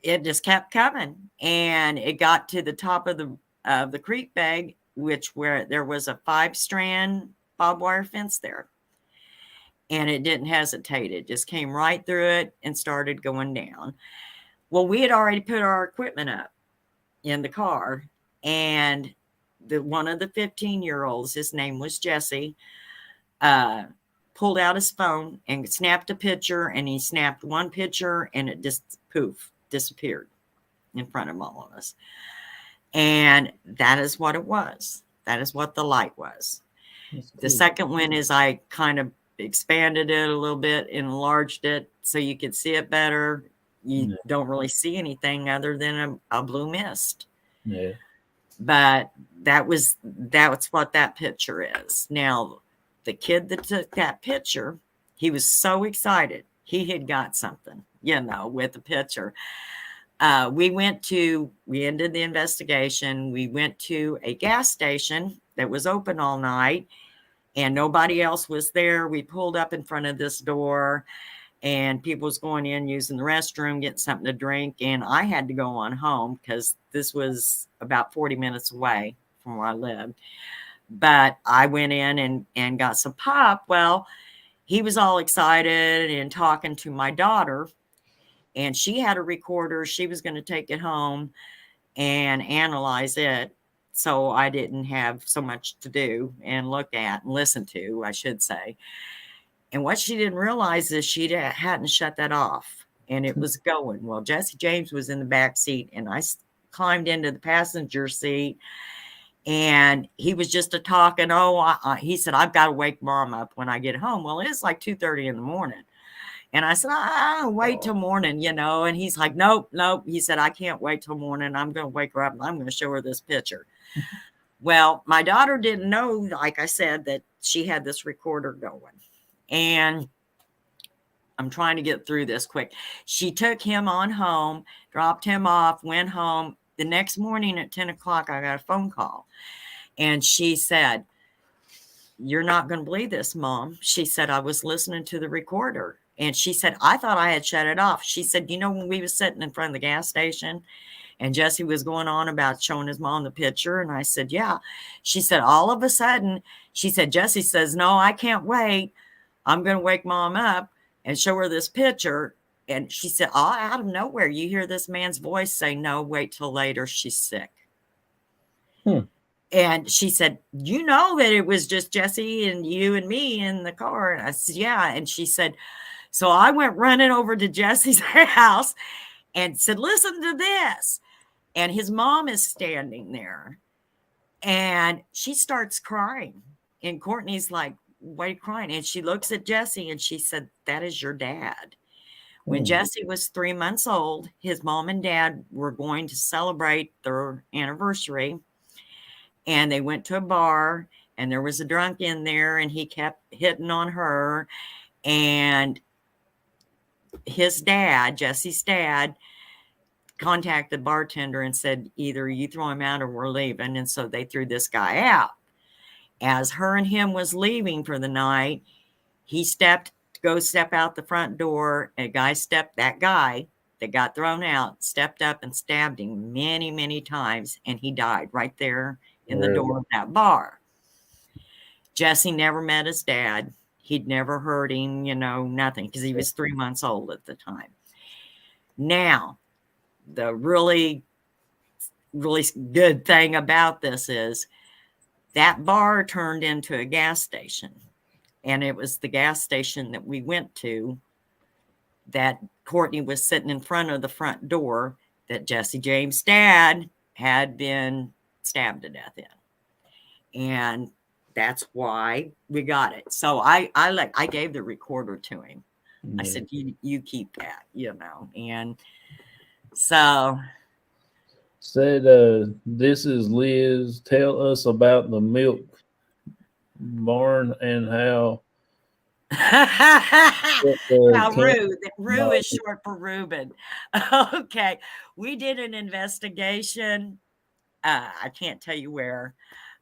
it just kept coming, and it got to the top of the creek bed, where there was a 5-strand barbed wire fence there. And it didn't hesitate. It just came right through it and started going down. Well, we had already put our equipment up in the car, and one of the 15-year-olds, his name was Jesse, pulled out his phone and snapped a picture, and he snapped one picture, and it just poof, disappeared in front of all of us. And that is what it was. That is what the light was. Cool. The second one is I kind of expanded it a little bit, enlarged it so you could see it better. You don't really see anything other than a blue mist. Yeah. But that's what that picture is. Now, the kid that took that picture, he was so excited. He had got something, you know, with the picture. We ended the investigation. We went to a gas station that was open all night, and nobody else was there. We pulled up in front of this door, and people was going in, using the restroom, getting something to drink. And I had to go on home because this was about 40 minutes away from where I lived. But I went in and got some pop. Well, he was all excited and talking to my daughter, and she had a recorder. She was going to take it home and analyze it. so I didn't have so much to do and look at and listen to, I should say. And what she didn't realize is she hadn't shut that off, and it was going. Well, Jesse James was in the back seat, and I climbed into the passenger seat, and he was just a talking. He said, I've got to wake Mom up when I get home. Well, it's like 2:30 in the morning. And I said, I'll wait till morning, And he's like, nope. He said, I can't wait till morning. I'm going to wake her up and I'm going to show her this picture. Well, my daughter didn't know, like I said, that she had this recorder going. And I'm trying to get through this quick. She took him on home, dropped him off, went home. The next morning at 10 o'clock, I got a phone call. And she said, you're not going to believe this, Mom. She said, I was listening to the recorder. And she said, I thought I had shut it off. She said, when we was sitting in front of the gas station and Jesse was going on about showing his mom the picture. And I said, yeah. She said, all of a sudden, she said, Jesse says, no, I can't wait. I'm going to wake Mom up and show her this picture. And she said, all out of nowhere, you hear this man's voice say, no, wait till later. She's sick. And she said, that it was just Jesse and you and me in the car. And I said, yeah. And she said, so I went running over to Jesse's house and said, listen to this. And his mom is standing there and she starts crying. And Courtney's like, why are you crying? And she looks at Jesse and she said, that is your dad. When Jesse was 3 months old, his mom and dad were going to celebrate their anniversary. And they went to a bar and there was a drunk in there and he kept hitting on her. And his dad, Jesse's dad, contacted the bartender and said, either you throw him out or we're leaving. And so they threw this guy out. As her and him was leaving for the night, he stepped out the front door. That guy that got thrown out stepped up and stabbed him many, many times. And he died right there in the door of that bar. Jesse never met his dad. He'd never heard him, nothing, because he was 3 months old at the time. Now, the really, really good thing about this is that bar turned into a gas station. And it was the gas station that we went to that Courtney was sitting in front of the front door that Jesse James' dad had been stabbed to death in. And that's why we got it. So I gave the recorder to him. I said, you keep that, and so said, this is Liz. Tell us about the milk barn and how Rue is short for Reuben. Okay. We did an investigation. I can't tell you where.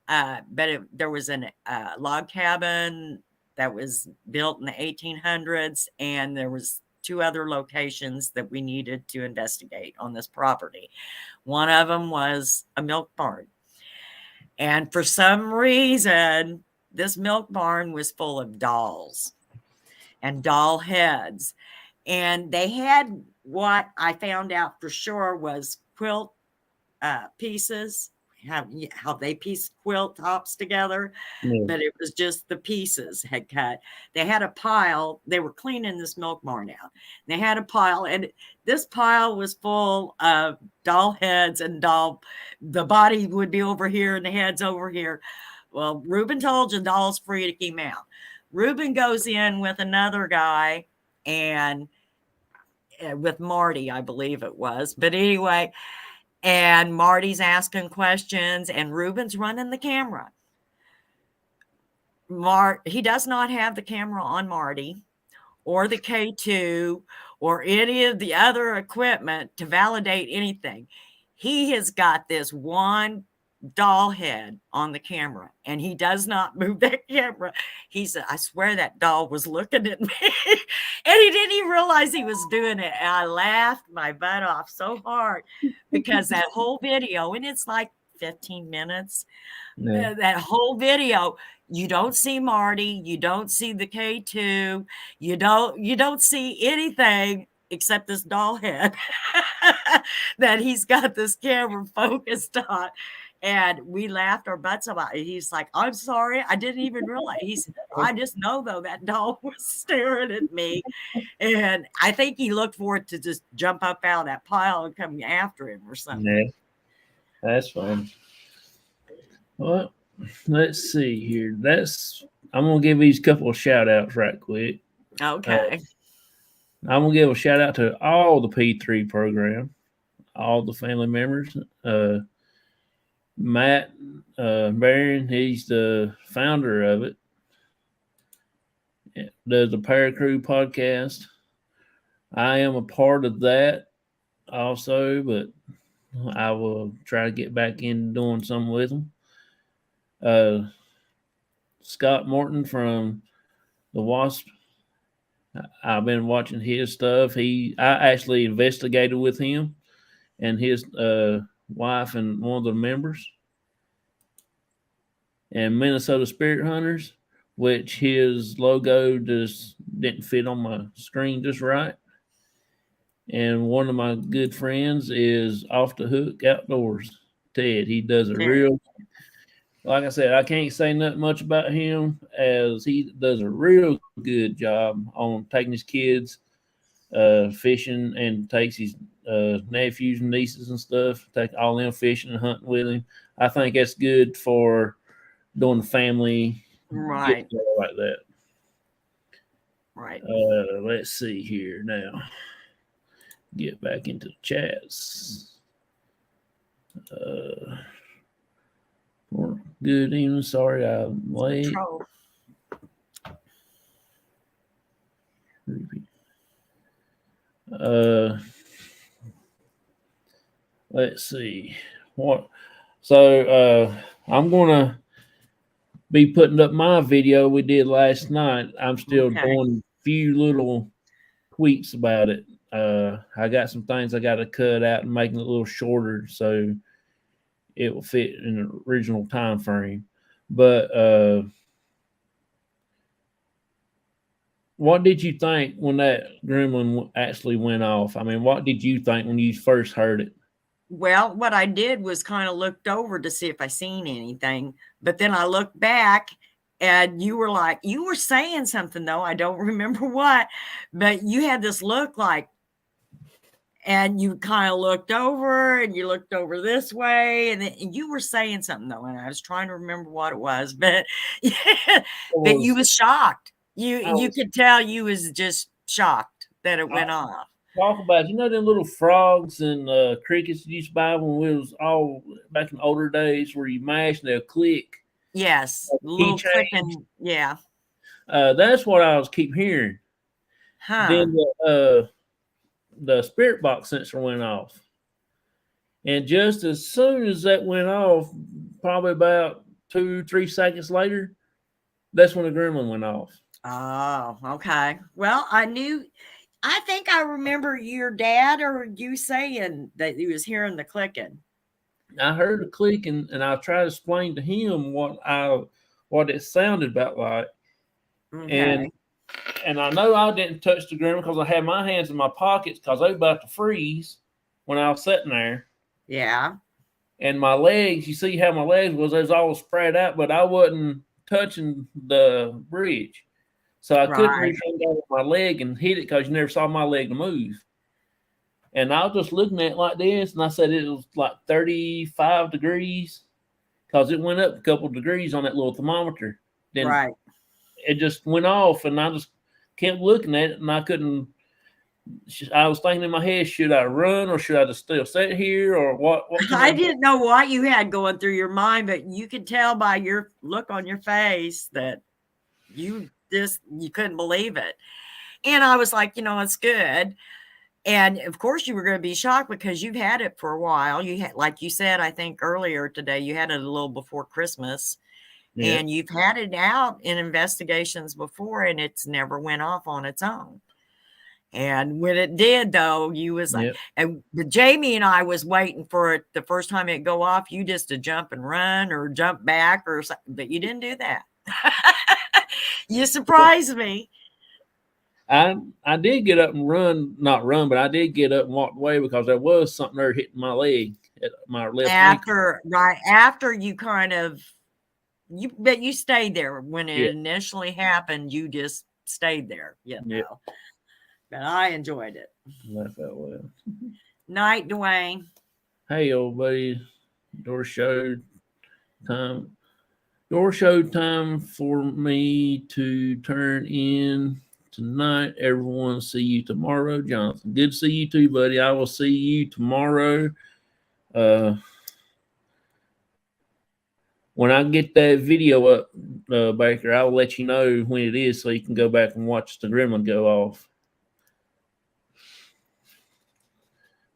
But there was a log cabin that was built in the 1800s, and there was 2 other locations that we needed to investigate on this property. One of them was a milk barn. And for some reason, this milk barn was full of dolls and doll heads. And they had what I found out for sure was quilt pieces, how they piece quilt tops together, but it was just the pieces had cut. They had a pile. They were cleaning this milk barn out. They had a pile, and this pile was full of doll heads and the body would be over here and the heads over here. Well, Reuben told you dolls freaked him out. Reuben goes in with another guy and with Marty, I believe it was. But anyway, and Marty's asking questions and Reuben's running the camera. He does not have the camera on Marty or the K2 or any of the other equipment to validate anything. He has got this one doll head on the camera and he does not move that camera. He said, I swear that doll was looking at me. And he didn't even realize he was doing it. And I laughed my butt off so hard because that whole video, and it's like 15 minutes, that whole video, you don't see Marty, you don't see the K2, you don't see anything except this doll head that he's got this camera focused on. And we laughed our butts about it. He's like, I'm sorry. I didn't even realize. He said, I just know, though, that dog was staring at me. And I think he looked for it to just jump up out of that pile and come after him or something. Yeah, that's fun. Well, let's see here. I'm going to give these couple of shout outs right quick. Okay. I'm going to give a shout out to all the P3 program, all the family members. Matt Barron, he's the founder of it. Does the Paracrew podcast. I am a part of that also, but I will try to get back in doing something with them. Scott Morton from the Wasp. I've been watching his stuff. I actually investigated with him and his wife and one of the members. And Minnesota Spirit Hunters, which his logo just didn't fit on my screen just right. And one of my good friends is Off the Hook Outdoors, Ted. He does a real, like I said, I can't say nothing much about him, as he does a real good job on taking his kids fishing, and takes his nephews and nieces and stuff, take all them fishing and hunting with him. I think that's good for doing the family right like that. Right. Let's see here now. Get back into the chats. Good evening. Sorry I'm late. Let's see what. So I'm gonna be putting up my video we did last night. I'm still doing a few little tweaks about it. I got some things I got to cut out and make it a little shorter so it will fit in the original time frame. But what did you think when that gremlin actually went off? I mean, what did you think when you first heard it? Well, what I did was kind of looked over to see if I seen anything, but then I looked back and you were saying something, though. I don't remember what, but you had this look like, and you kind of looked over and you looked over this way, and then you were saying something, though. And I was trying to remember what it was, but yeah, but you was shocked. You could tell you was just shocked that it went off. Talk about, them little frogs and crickets you used to buy when we was all back in older days, where you mash and they'll click. Yes, little clicking. Yeah, that's what I was keep hearing. Then the spirit box sensor went off, and just as soon as that went off, probably about 2-3 seconds later, that's when the gremlin went off. Oh, okay. Well, I think I remember your dad or you saying that he was hearing the clicking. I heard the clicking, and I tried to explain to him what it sounded about like. Okay. And I know I didn't touch the gremlin because I had my hands in my pockets because they were about to freeze when I was sitting there. Yeah. And my legs, you see how my legs was, they was all spread out, but I wasn't touching the bridge. So I couldn't reach down with my leg and hit it because you never saw my leg to move. And I was just looking at it like this, and I said it was like 35 degrees because it went up a couple of degrees on that little thermometer. Then it just went off, and I just kept looking at it, and I couldn't. I was thinking in my head, should I run or should I just still sit here or what I didn't know what you had going through your mind, but you could tell by your look on your face that you couldn't believe it. And I was like, it's good. And of course you were going to be shocked because you've had it for a while. You had, like you said, I think earlier today, you had it a little before Christmas. Yeah. And you've had it out in investigations before, and it's never went off on its own. And when it did, though, you was like, and Jamie and I was waiting for it the first time it go off, you just to jump and run or jump back or something, but you didn't do that. You surprised me. I did get up and not run, but I did get up and walk away because there was something there hitting my leg. my left after you kind of but you stayed there when it initially happened. You just stayed there, But I enjoyed it. That felt well. Night, Dwayne. Hey, old buddy, your show time. Your show time for me to turn in tonight. Everyone, see you tomorrow. Jonathan, good to see you too, buddy. I will see you tomorrow. When I get that video up, Baker, I'll let you know when it is so you can go back and watch the gremlin go off.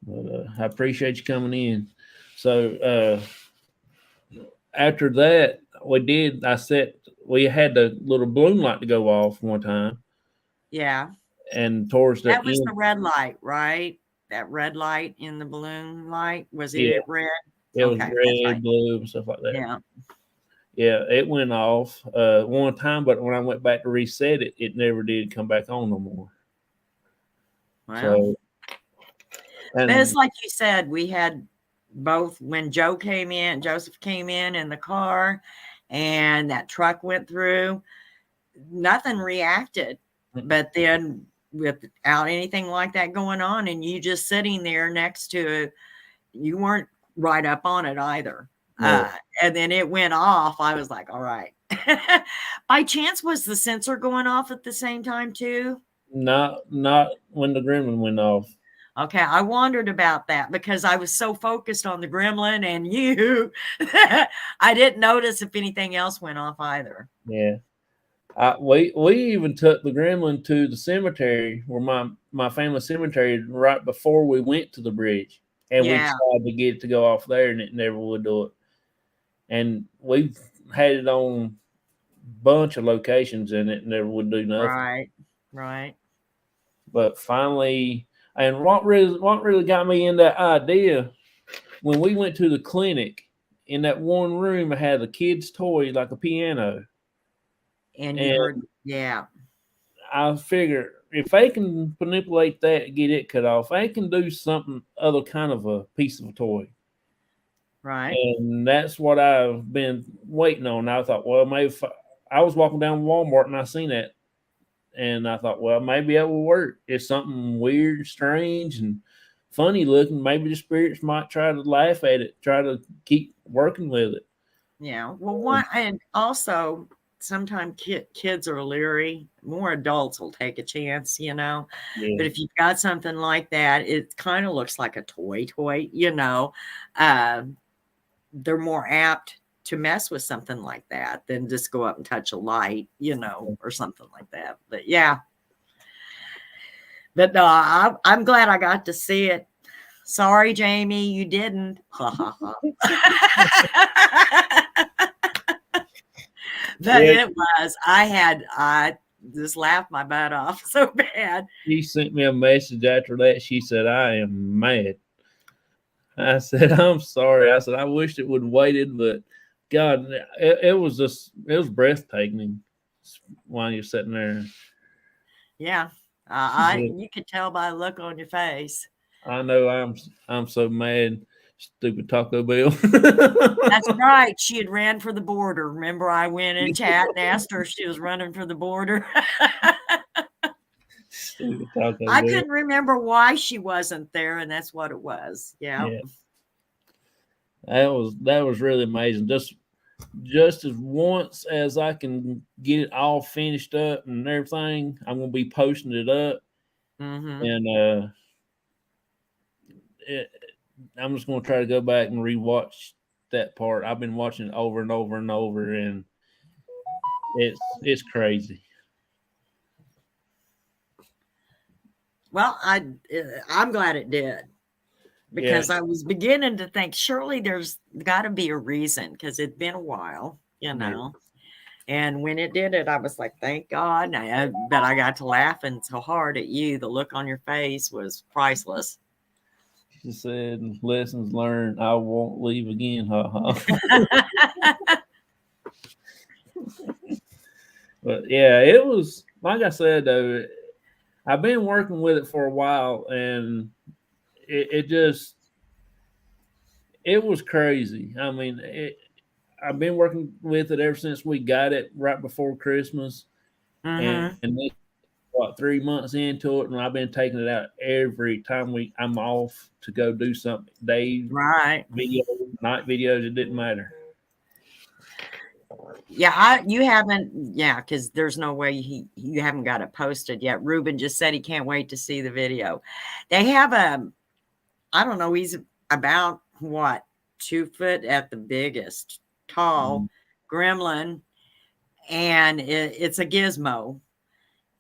But I appreciate you coming in. So after that, we had the little balloon light to go off one time. Yeah. And towards that was the red light, right? That red light in the balloon light. Was it red? It was red, blue, and stuff like that. Yeah. Yeah, it went off one time, but when I went back to reset it, it never did come back on no more. Wow. So, but it's like you said, we had both when Joseph came in the car, and that truck went through, nothing reacted. But then without anything like that going on, and you just sitting there next to it, you weren't right up on it either. And then it went off. I was like, all right. By chance, was the sensor going off at the same time too? Not when the gremlin went off. Okay, I wondered about that because I was so focused on the gremlin and you. I didn't notice if anything else went off either. Yeah. We even took the gremlin to the cemetery, where my family cemetery, right before we went to the bridge. And we tried to get it to go off there, and it never would do it. And we've had it on a bunch of locations, and it never would do nothing. Right. But finally, and what really got me in that idea, when we went to the clinic, in that one room, I had a kid's toy, like a piano. And you heard, I figure if they can manipulate that, get it cut off, they can do something other kind of a piece of a toy. Right. And that's what I've been waiting on. I thought, well, maybe if I was walking down Walmart and I seen that, and I thought, well, maybe that will work. It's something weird, strange, and funny looking. Maybe the spirits might try to laugh at it, try to keep working with it. Yeah. Well, and also sometimes kids are leery. More adults will take a chance, But if you've got something like that, it kind of looks like a toy, they're more apt to mess with something like that than just go up and touch a light, or something like that. But but no, I'm glad I got to see it. Sorry, Jamie, you didn't. But it was. I just laughed my butt off so bad. She sent me a message after that. She said, "I am mad." I said, "I'm sorry." I said, "I wished it would have waited, but God, it was breathtaking while you're sitting there." Yeah, you could tell by the look on your face. I know I'm so mad. Stupid Taco Bell. That's right. She had ran for the border. Remember, I went in chat and asked her if she was running for the border. Stupid Taco Bell. I couldn't remember why she wasn't there, and that's what it was. Yeah. That was really amazing. Just as once as I can get it all finished up and everything, I'm gonna be posting it up. And I'm just going to try to go back and rewatch that part. I've been watching it over and over and over, and it's crazy. Well, I'm glad it did, because I was beginning to think surely there's got to be a reason, because it'd been a while, And when it did it, I was like, thank God. But I got to laughing so hard at you. The look on your face was priceless. She said, "Lessons learned. I won't leave again." But it was, like I said, though, I've been working with it for a while, and it It was crazy. I mean, I've been working with it ever since we got it right before Christmas, and this, what, 3 months into it, and I've been taking it out every time I'm off to go do something. Day Right. video, night videos, it didn't matter. Yeah, you haven't. Yeah, because there's no way you haven't got it posted yet. Ruben just said he can't wait to see the video. They have I don't know, he's about what, 2 foot at the biggest, tall gremlin, and it's a gizmo.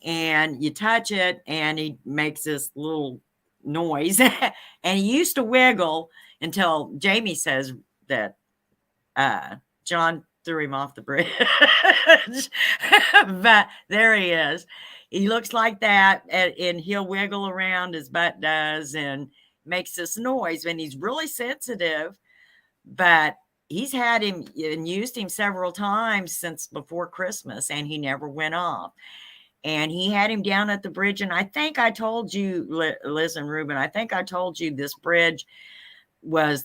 And you touch it, and he makes this little noise, and he used to wiggle until Jamie says that John threw him off the bridge. But there he is. He looks like that, and he'll wiggle around, his butt does, and makes this noise, and he's really sensitive. But he's had him and used him several times since before Christmas, and he never went off. And he had him down at the bridge. And I think I told you, Liz and Ruben, I think I told you this bridge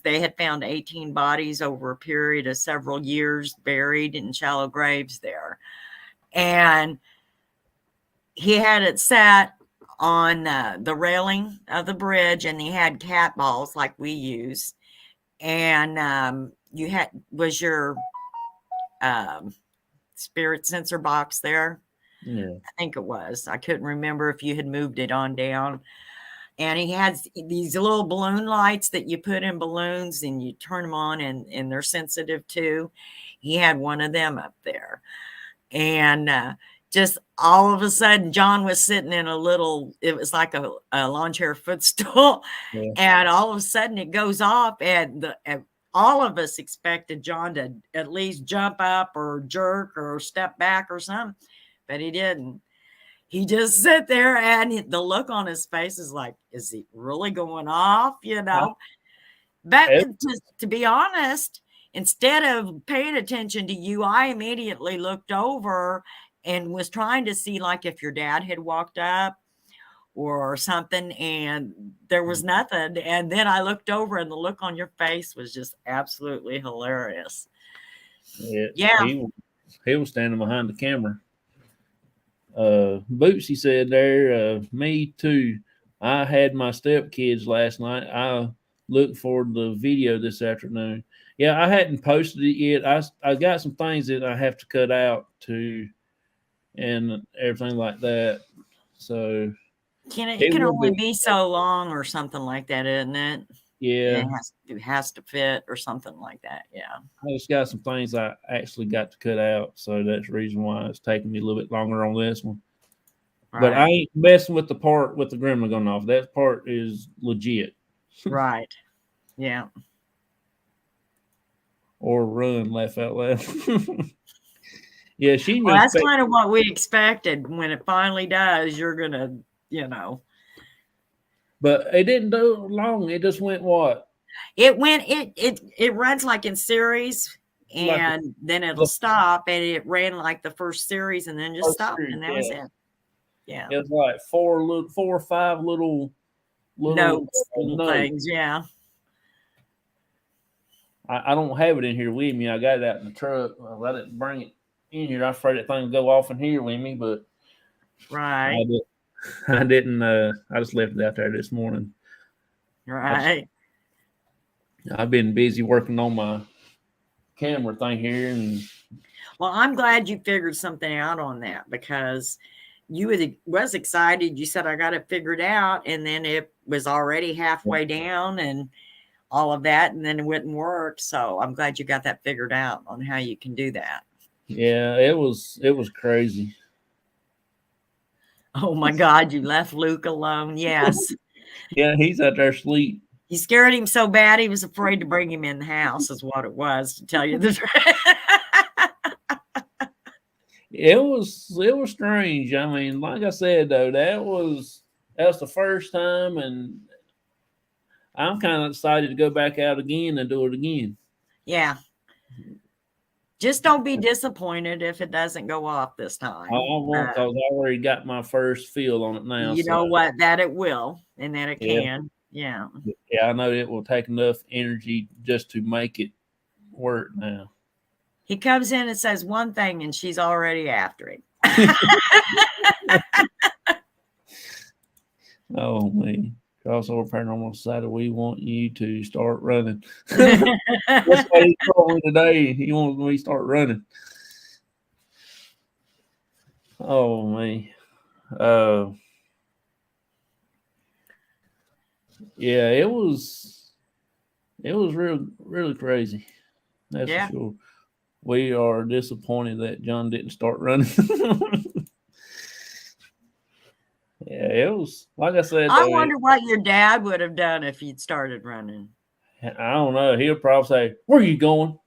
they had found 18 bodies over a period of several years buried in shallow graves there. And he had it sat on the railing of the bridge, and he had cat balls like we use. And was your spirit sensor box there? Yeah, I think it was. I couldn't remember if you had moved it on down. And he has these little balloon lights that you put in balloons, and you turn them on, and they're sensitive too. He had one of them up there. And just all of a sudden, John was sitting in it was like a lawn chair footstool. Yeah. And all of a sudden it goes off, and all of us expected John to at least jump up or jerk or step back or something. But he didn't. He just sat there, and the look on his face is like, is he really going off? But to be honest, instead of paying attention to you, I immediately looked over and was trying to see, like, if your dad had walked up or something, and there was nothing. And then I looked over, and the look on your face was just absolutely hilarious. Yeah. He was standing behind the camera. Bootsy said there, me too. I had my stepkids last night. I looked for the video this afternoon. Yeah, I hadn't posted it yet. I got some things that I have to cut out too, and everything like that. So it can only be so long or something like that, isn't it? Yeah, it has to fit or something like that. Yeah, I just got some things I actually got to cut out, so that's the reason why it's taking me a little bit longer on this one. Right. But I ain't messing with the part with the gremlin going off. That part is legit. Right. Yeah. Or run, laugh out loud. Yeah, that's kind of what we expected. When it finally does, you're gonna, But it didn't do long. It just went what? It runs like in series, and then it'll stop, and it ran like the first series, and then just stopped, and that was it. Yeah, it was like 4 or 5 little notes things. Yeah, I don't have it in here with me. I got it out in the truck. I didn't bring it in here. I afraid that thing would go off in here with me, but right. I didn't. I just left it out there this morning. Right. I've been busy working on my camera thing here, and well, I'm glad you figured something out on that, because you was excited. You said, I got it figured out, and then it was already halfway down and all of that, and then it wouldn't work. So I'm glad you got that figured out on how you can do that. Yeah, it was crazy. Oh my God, you left Luke alone. Yes. Yeah, he's out there asleep. He scared him so bad he was afraid to bring him in the house, is what it was, to tell you the truth. It was strange. I mean, like I said though, that was the first time, and I'm kind of excited to go back out again and do it again. Yeah. Just don't be disappointed if it doesn't go off this time. I won't, because I already got my first feel on it now. You know what? That it will, and that it can. Yeah. Yeah, I know it will take enough energy just to make it work now. He comes in and says one thing, and she's already after him. Oh, man. Crossover Paranormal Society, we want you to start running. That's why he told me today. He wants me to start running. Oh, man. Yeah, it was really crazy. That's for sure. We are disappointed that John didn't start running. Yeah, it was like I said. I wonder what your dad would have done if he'd started running. I don't know. He'll probably say, "Where are you going?"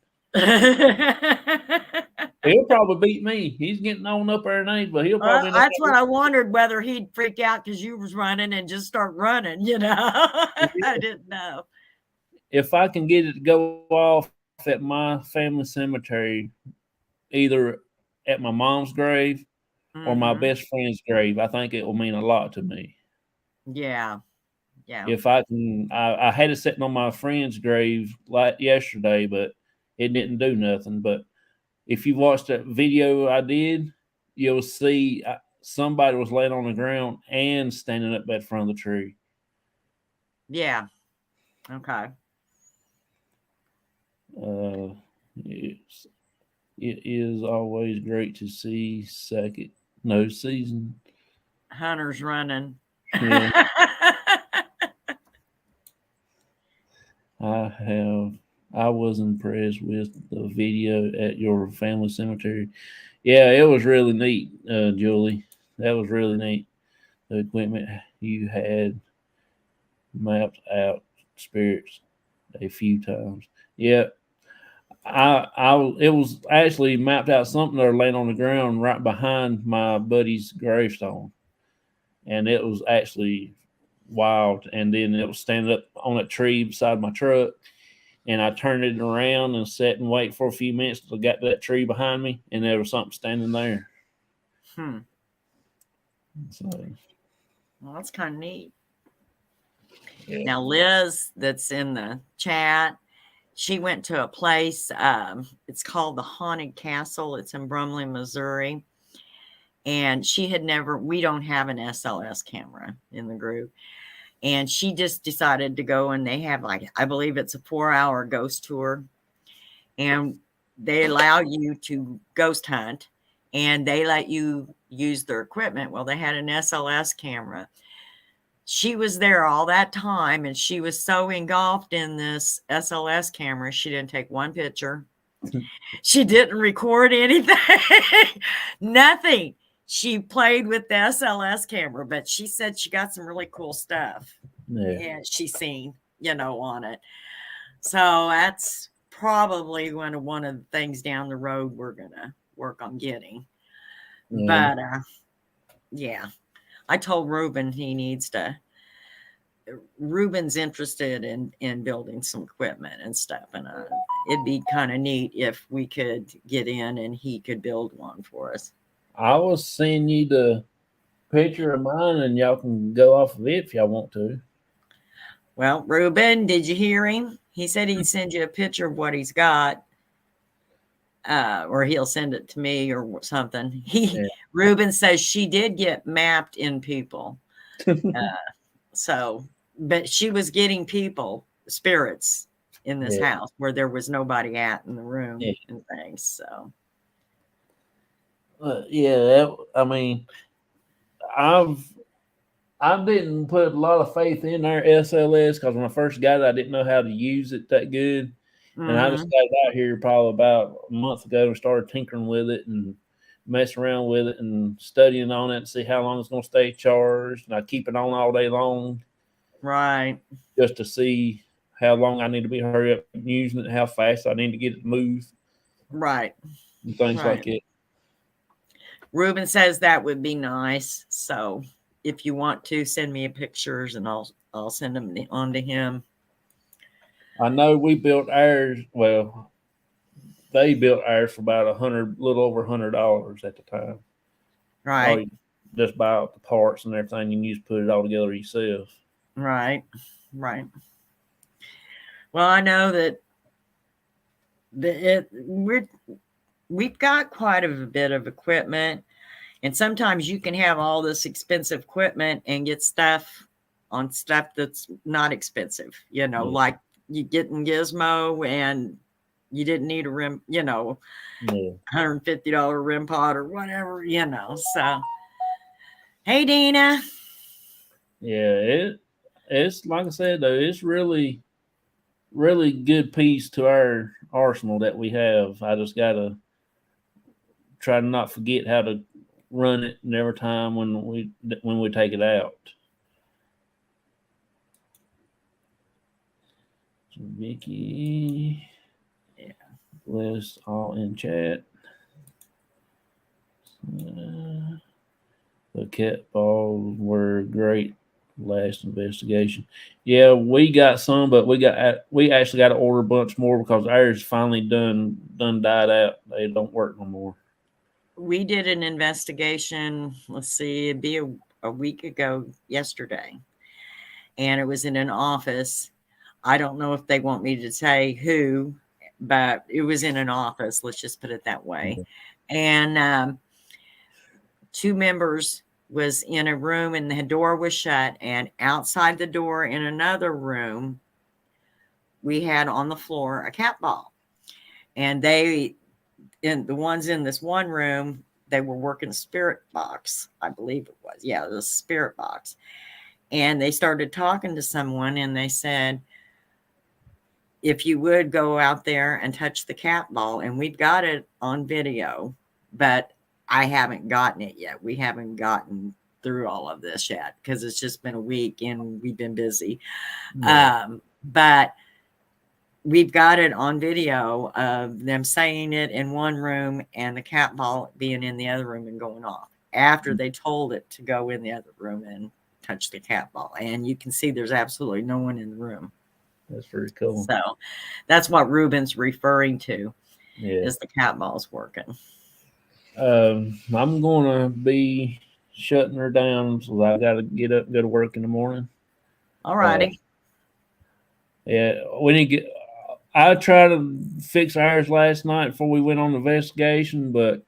He'll probably beat me. He's getting on up there in age, but he'll probably. That's what I wondered, whether he'd freak out because you was running and just start running. You know, I didn't know. If I can get it to go off at my family cemetery, either at my mom's grave or my best friend's grave, I think it will mean a lot to me. Yeah. Yeah. If I can, I had it sitting on my friend's grave like yesterday, but it didn't do nothing. But if you watched that video I did, you'll see somebody was laying on the ground and standing up at front of the tree. Yeah. Okay. It is always great to see second no season hunters running. Yeah. I was impressed with the video at your family cemetery. Yeah, it was really neat, Julie. That was really neat. The equipment you had mapped out spirits a few times. Yeah. It was actually mapped out something there laying on the ground right behind my buddy's gravestone. And it was actually wild. And then it was standing up on a tree beside my truck. And I turned it around and sat and wait for a few minutes to get to that tree behind me, and there was something standing there. So, well, that's kind of neat. Yeah. Now, Liz, that's in the chat, she went to a place. It's called the Haunted Castle. It's in Brumley, Missouri. And she had never. We don't have an SLS camera in the group. And she just decided to go, and they have, like, I believe it's a 4-hour ghost tour. And they allow you to ghost hunt, and they let you use their equipment. Well, they had an SLS camera. She was there all that time, and she was so engulfed in this SLS camera, she didn't take one picture. She didn't record anything. Nothing. She played with the SLS camera, but she said she got some really cool stuff. Yeah, she's seen, on it. So that's probably one of the things down the road we're gonna work on getting. But yeah, I told Ruben he needs to. Ruben's interested in building some equipment and stuff, and it'd be kind of neat if we could get in and he could build one for us. I was sending you the picture of mine, and y'all can go off of it if y'all want to. Well, Ruben, did you hear him? He said he'd send you a picture of what he's got, or he'll send it to me or something. Ruben says she did get mapped in people. But she was getting people, spirits in this house where there was nobody at in the room and things. So. I didn't put a lot of faith in our SLS because when I first got it, I didn't know how to use it that good. And I just got it out here probably about a month ago and started tinkering with it and messing around with it and studying on it and see how long it's going to stay charged. And I keep it on all day long. Right. Just to see how long I need to be hurry up using it, how fast I need to get it moved. Right. And things like it. Ruben says that would be nice. So if you want to send me pictures, and I'll send them on to him. I know we built ours. Well, they built ours for about little over $100 at the time. Right. Just buy out the parts and everything, and you just put it all together yourself. Right. Well, I know that we've got quite a bit of equipment, and sometimes you can have all this expensive equipment and get stuff that's not expensive, like you getting Gizmo and you didn't need a rim, $150 rim pot or whatever, so hey Dina. Yeah, it's like I said though, it's really good piece to our arsenal that we have. I just gotta try to not forget how to run it and every time when we take it out. So Vicky, Yeah, list all in chat. The cat balls were great last investigation. Yeah, we got some, but we actually got to order a bunch more because ours finally done died out. They don't work no more. we did an investigation. Let's see, it'd be a week ago yesterday, and it was in an office. I don't know if they want me to say who, but it was in an office. Let's just put it that way. Okay. And two members was in a room and the door was shut, and outside the door in another room we had on the floor a cat ball, and the ones in this one room, they were working spirit box, I believe it was. Yeah, the spirit box. And they started talking to someone and they said, if you would go out there and touch the cat ball, and we've got it on video, but I haven't gotten it yet. We haven't gotten through all of this yet because it's just been a week and we've been busy. Yeah. But we've got it on video of them saying it in one room and the cat ball being in the other room and going off after they told it to go in the other room and touch the cat ball. And you can see there's absolutely no one in the room. That's pretty cool. So that's what Ruben's referring to, Yeah. is the cat balls working. I'm going to be shutting her down, so I got to get up, go to work in the morning. All righty. Yeah, we need to get. I tried to fix ours last night before we went on the investigation, but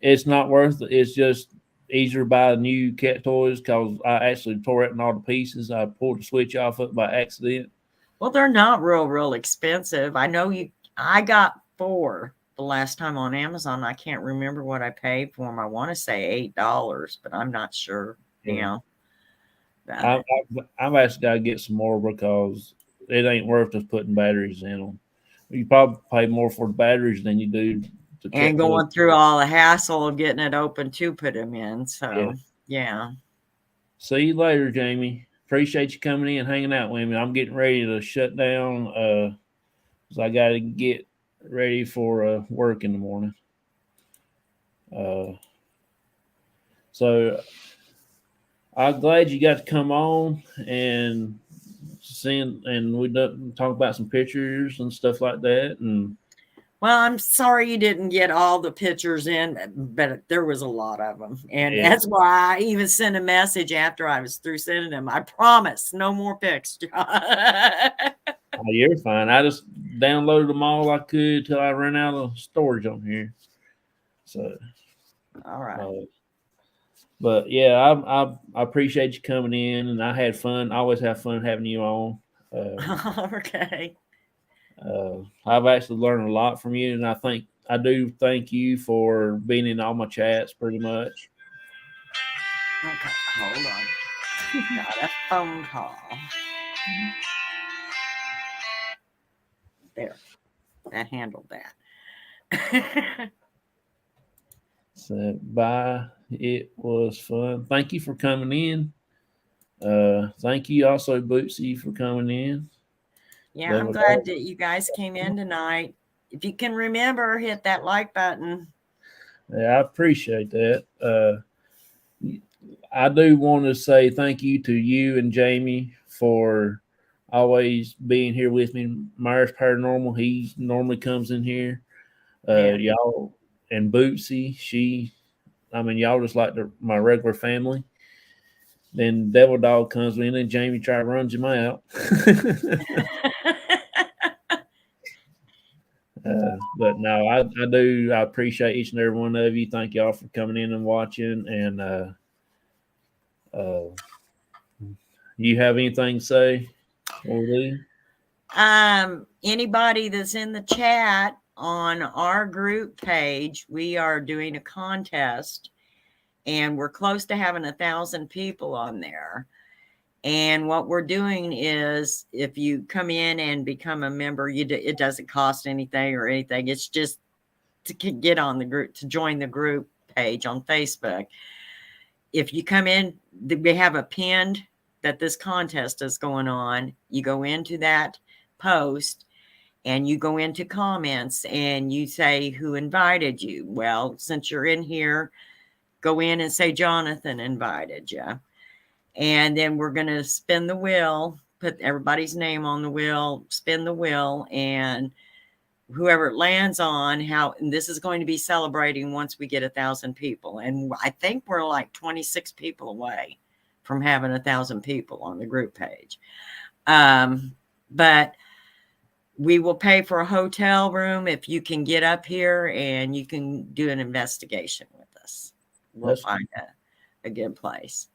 it's not worth it. It's just easier to buy new cat toys because I actually tore it in all the pieces. I pulled the switch off it by accident. Well, they're not real expensive. I know I got 4 the last time on Amazon. I can't remember what I paid for them. I want to say $8, but I'm not sure. Yeah. I've actually got to get some more because it ain't worth us putting batteries in them. You probably pay more for the batteries than you do to and going through all the hassle of getting it open to put them in. So yeah. See you later, Jamie. Appreciate you coming in and hanging out with me. I'm getting ready to shut down. So I got to get ready for work in the morning. So I'm glad you got to come on and we talk about some pictures and stuff like that. And well, I'm sorry you didn't get all the pictures in, but there was a lot of them. And that's why I even sent a message after I was through sending them. I promise, no more pics. You're fine. I just downloaded them all I could till I ran out of storage on here. So, all right. But yeah, I appreciate you coming in, and I had fun. I always have fun having you on. Okay. I've actually learned a lot from you, and I do thank you for being in all my chats pretty much. Okay, hold on. Got a phone call. There. That handled that. So bye. It was fun. Thank you for coming in. Thank you also, Bootsy, for coming in. Yeah, I'm glad that you guys came in tonight. If you can remember, hit that like button. Yeah, I appreciate that. I do want to say thank you to you and Jamie for always being here with me. Myers Paranormal, he normally comes in here. Y'all and Bootsy, y'all just like my regular family. Then Devil Dog comes in and Jamie try to runs him out. But no, I do. I appreciate each and every one of you. Thank y'all for coming in and watching. And you have anything to say? Anybody that's in the chat on our group page, we are doing a contest, and we're close to having 1,000 people on there. And what we're doing is, if you come in and become a member, it doesn't cost anything or anything. It's just to get on the group, to join the group page on Facebook. If you come in, we have a pinned that this contest is going on. You go into that post and you go into comments and you say who invited you. Well, since you're in here, go in and say Jonathan invited you. And then we're going to spin the wheel, put everybody's name on the wheel, spin the wheel, and whoever it lands on, and this is going to be celebrating once we get 1,000 people. And I think we're like 26 people away from having 1,000 people on the group page. But we will pay for a hotel room if you can get up here and you can do an investigation with us. We'll find a good place.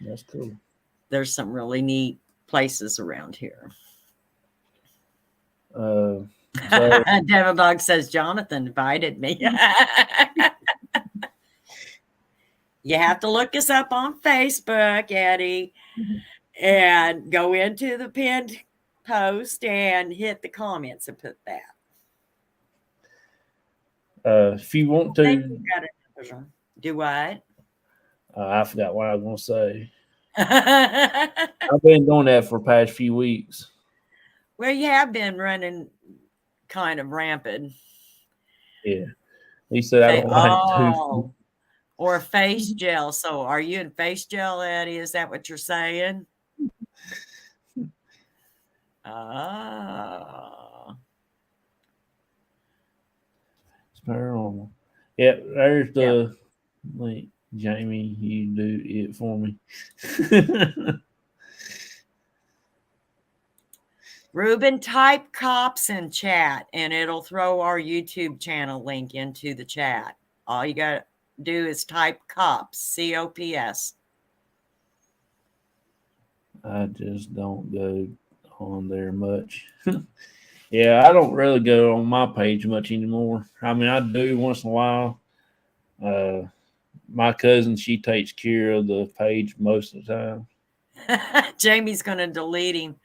That's cool. There's some really neat places around here. Devil Dog says Jonathan invited me. You have to look us up on Facebook, Eddie, and go into the pinned post and hit the comments and put that. If you want to do what? I forgot what I was going to say. I've been doing that for the past few weeks. Well, you have been running kind of rampant. Yeah. He said I don't like to. Or face gel. So are you in face gel, Eddie? Is that what you're saying? It's paranormal. Yeah, there's the link. Jamie, you do it for me. Ruben, type C.O.P.S in chat and it'll throw our YouTube channel link into the chat. All you got to do is type C.O.P.S, C.O.P.S. I just don't go on there much. Yeah, I don't really go on my page much anymore. I mean, I do once in a while. My cousin, she takes care of the page most of the time. Jamie's going to delete him.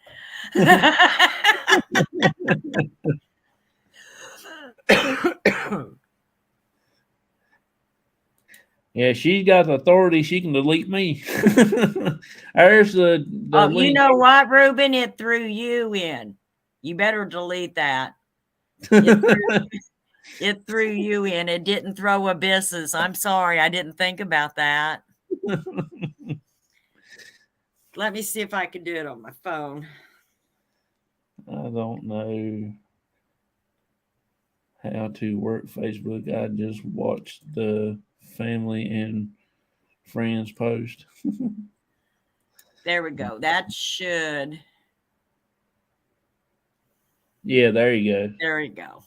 Yeah, she's got the authority. She can delete me. There's the link. You know what, Ruben? It threw you in. You better delete that. It threw you in. It didn't throw Abysses. I'm sorry. I didn't think about that. Let me see if I can do it on my phone. I don't know how to work Facebook. I just watched the family and friends post. There we go. That should. Yeah, there you go. There you go.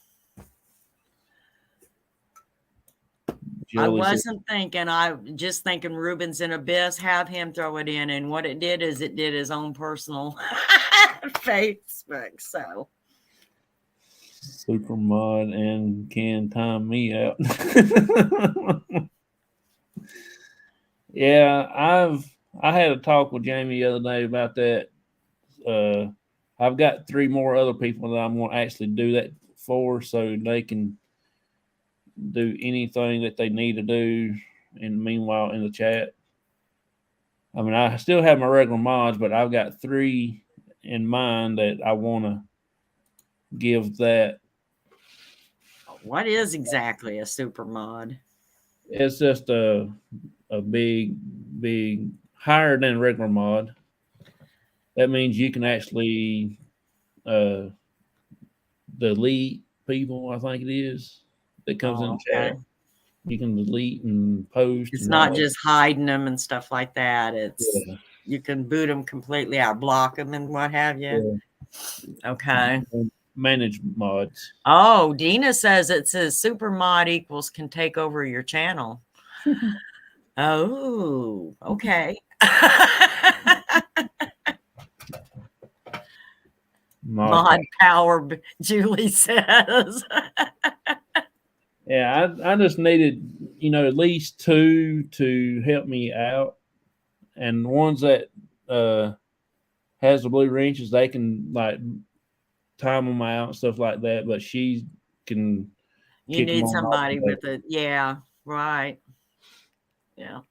I wasn't thinking. I just thinking Ruben's in Abyss. Have him throw it in, and what it did is it did his own personal Facebook. So super mod and can time me out. Yeah, I had a talk with Jamie the other day about that. I've got 3 more other people that I'm going to actually do that for, so they can do anything that they need to do. And meanwhile, in the chat, I mean, I still have my regular mods, but I've got 3 in mind that I want to give that. What is exactly a super mod? It's just a big higher than regular mod. That means you can actually delete people, I think it is, that comes in the chat. You can delete and post. It's not just hiding them and stuff like that. It's you can boot them completely out, block them, and what have you. Yeah. Okay. Manage mods. Oh, Dina says it says super mod equals can take over your channel. Oh, okay. Mod power, Julie says. Yeah, I just needed, at least 2 to help me out. And the ones that has the blue wrenches, they can like time them out and stuff like that. But she can. You need somebody with it. Yeah, right. Yeah.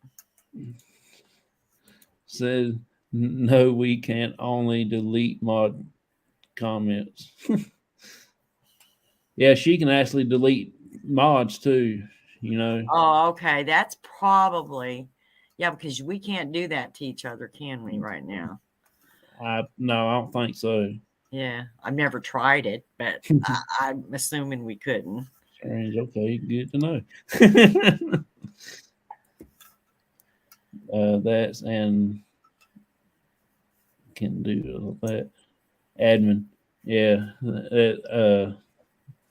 Says, no, we can't only delete mod comments. Yeah, she can actually delete mods too, Oh, okay. That's probably, yeah, because we can't do that to each other, can we, right now? No, I don't think so. Yeah, I've never tried it, but I'm assuming we couldn't. Strange. Okay, good to know. That's and can do that. Admin, yeah.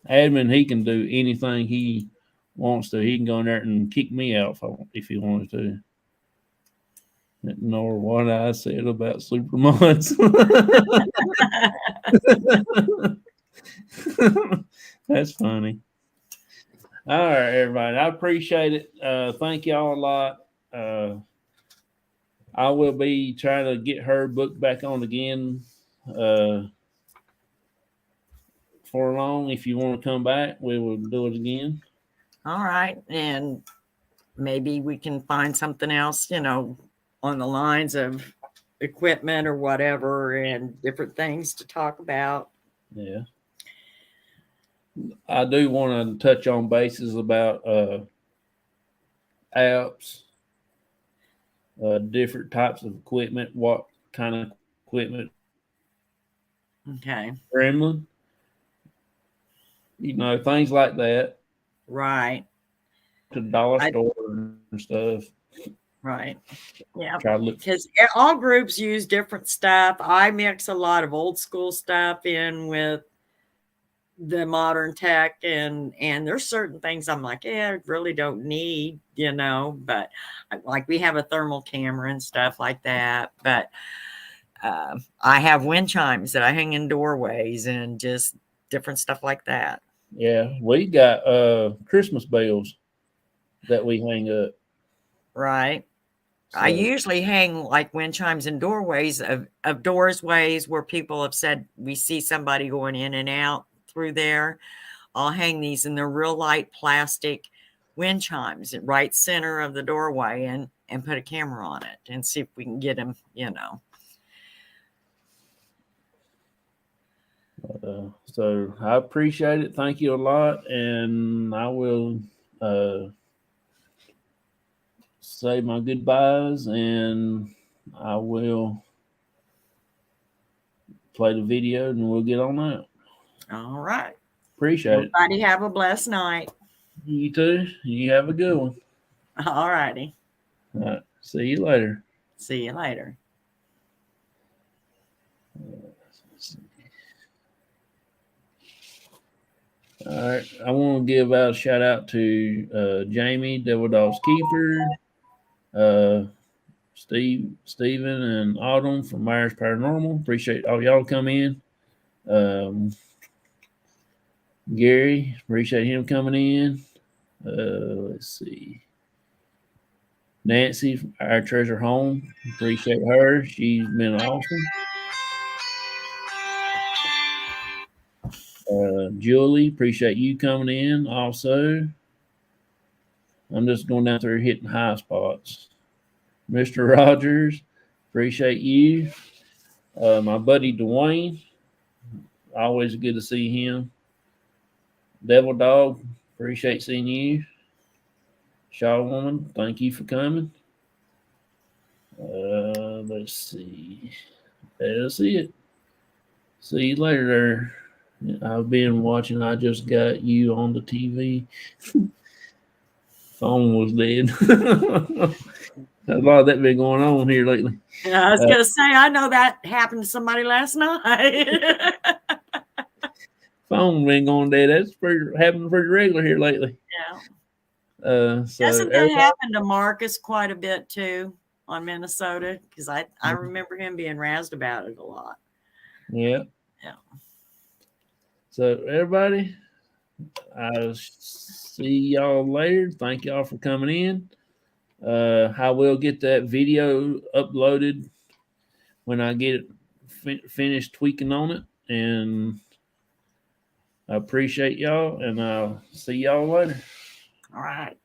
Admin, he can do anything he wants to. He can go in there and kick me out if he wanted to. Nor what I said about supermods. That's funny. All right, everybody. I appreciate it. Thank y'all a lot. I will be trying to get her booked back on again for long. If you want to come back, we will do it again. All right. And maybe we can find something else, on the lines of equipment or whatever and different things to talk about. Yeah. I do want to touch on bases about apps, different types of equipment, what kind of equipment. Okay. Gremlin. Things like that. Right. To the dollar store and stuff. Right. Yeah. Try to look. Because all groups use different stuff. I mix a lot of old school stuff in with the modern tech, and there's certain things I'm like, I really don't need, but like we have a thermal camera and stuff like that. But I have wind chimes that I hang in doorways and just different stuff like that. Yeah, we got Christmas bells that we hang up. Right. So I usually hang like wind chimes in doorways of doorways where people have said we see somebody going in and out through there. I'll hang these, and they're real light plastic wind chimes right center of the doorway, and put a camera on it and see if we can get them, So I appreciate it. Thank you a lot. And I will say my goodbyes, and I will play the video, and we'll get on that. All right. Appreciate it. Everybody have a blessed night. You too. You have a good one. All righty. All right. See you later. See you later. All right. I want to give out a shout out to Jamie, Devil Dogs Keeper, Steven, and Autumn from Abyss Paranormal. Appreciate all y'all come in. Gary, appreciate him coming in. Let's see. Nancy, our treasure home. Appreciate her. She's been awesome. Julie, appreciate you coming in also. I'm just going down through hitting high spots. Mr. Rogers, appreciate you. My buddy Dwayne, always good to see him. Devil Dog, appreciate seeing you. Shaw Woman, thank you for coming. Let's see. That's it. See you later there. I've been watching. I just got you on the TV. Phone was dead. A lot of that been going on here lately. I was gonna say, I know that happened to somebody last night. Phone been going dead. That's happening pretty regular here lately. Yeah. So Doesn't that happen to Marcus quite a bit too on Minnesota? Because I remember him being razzed about it a lot. Yeah. Yeah. So everybody, I'll see y'all later. Thank y'all for coming in. I will get that video uploaded when I get it finished tweaking on it, and I appreciate y'all, and I'll see y'all later. All right.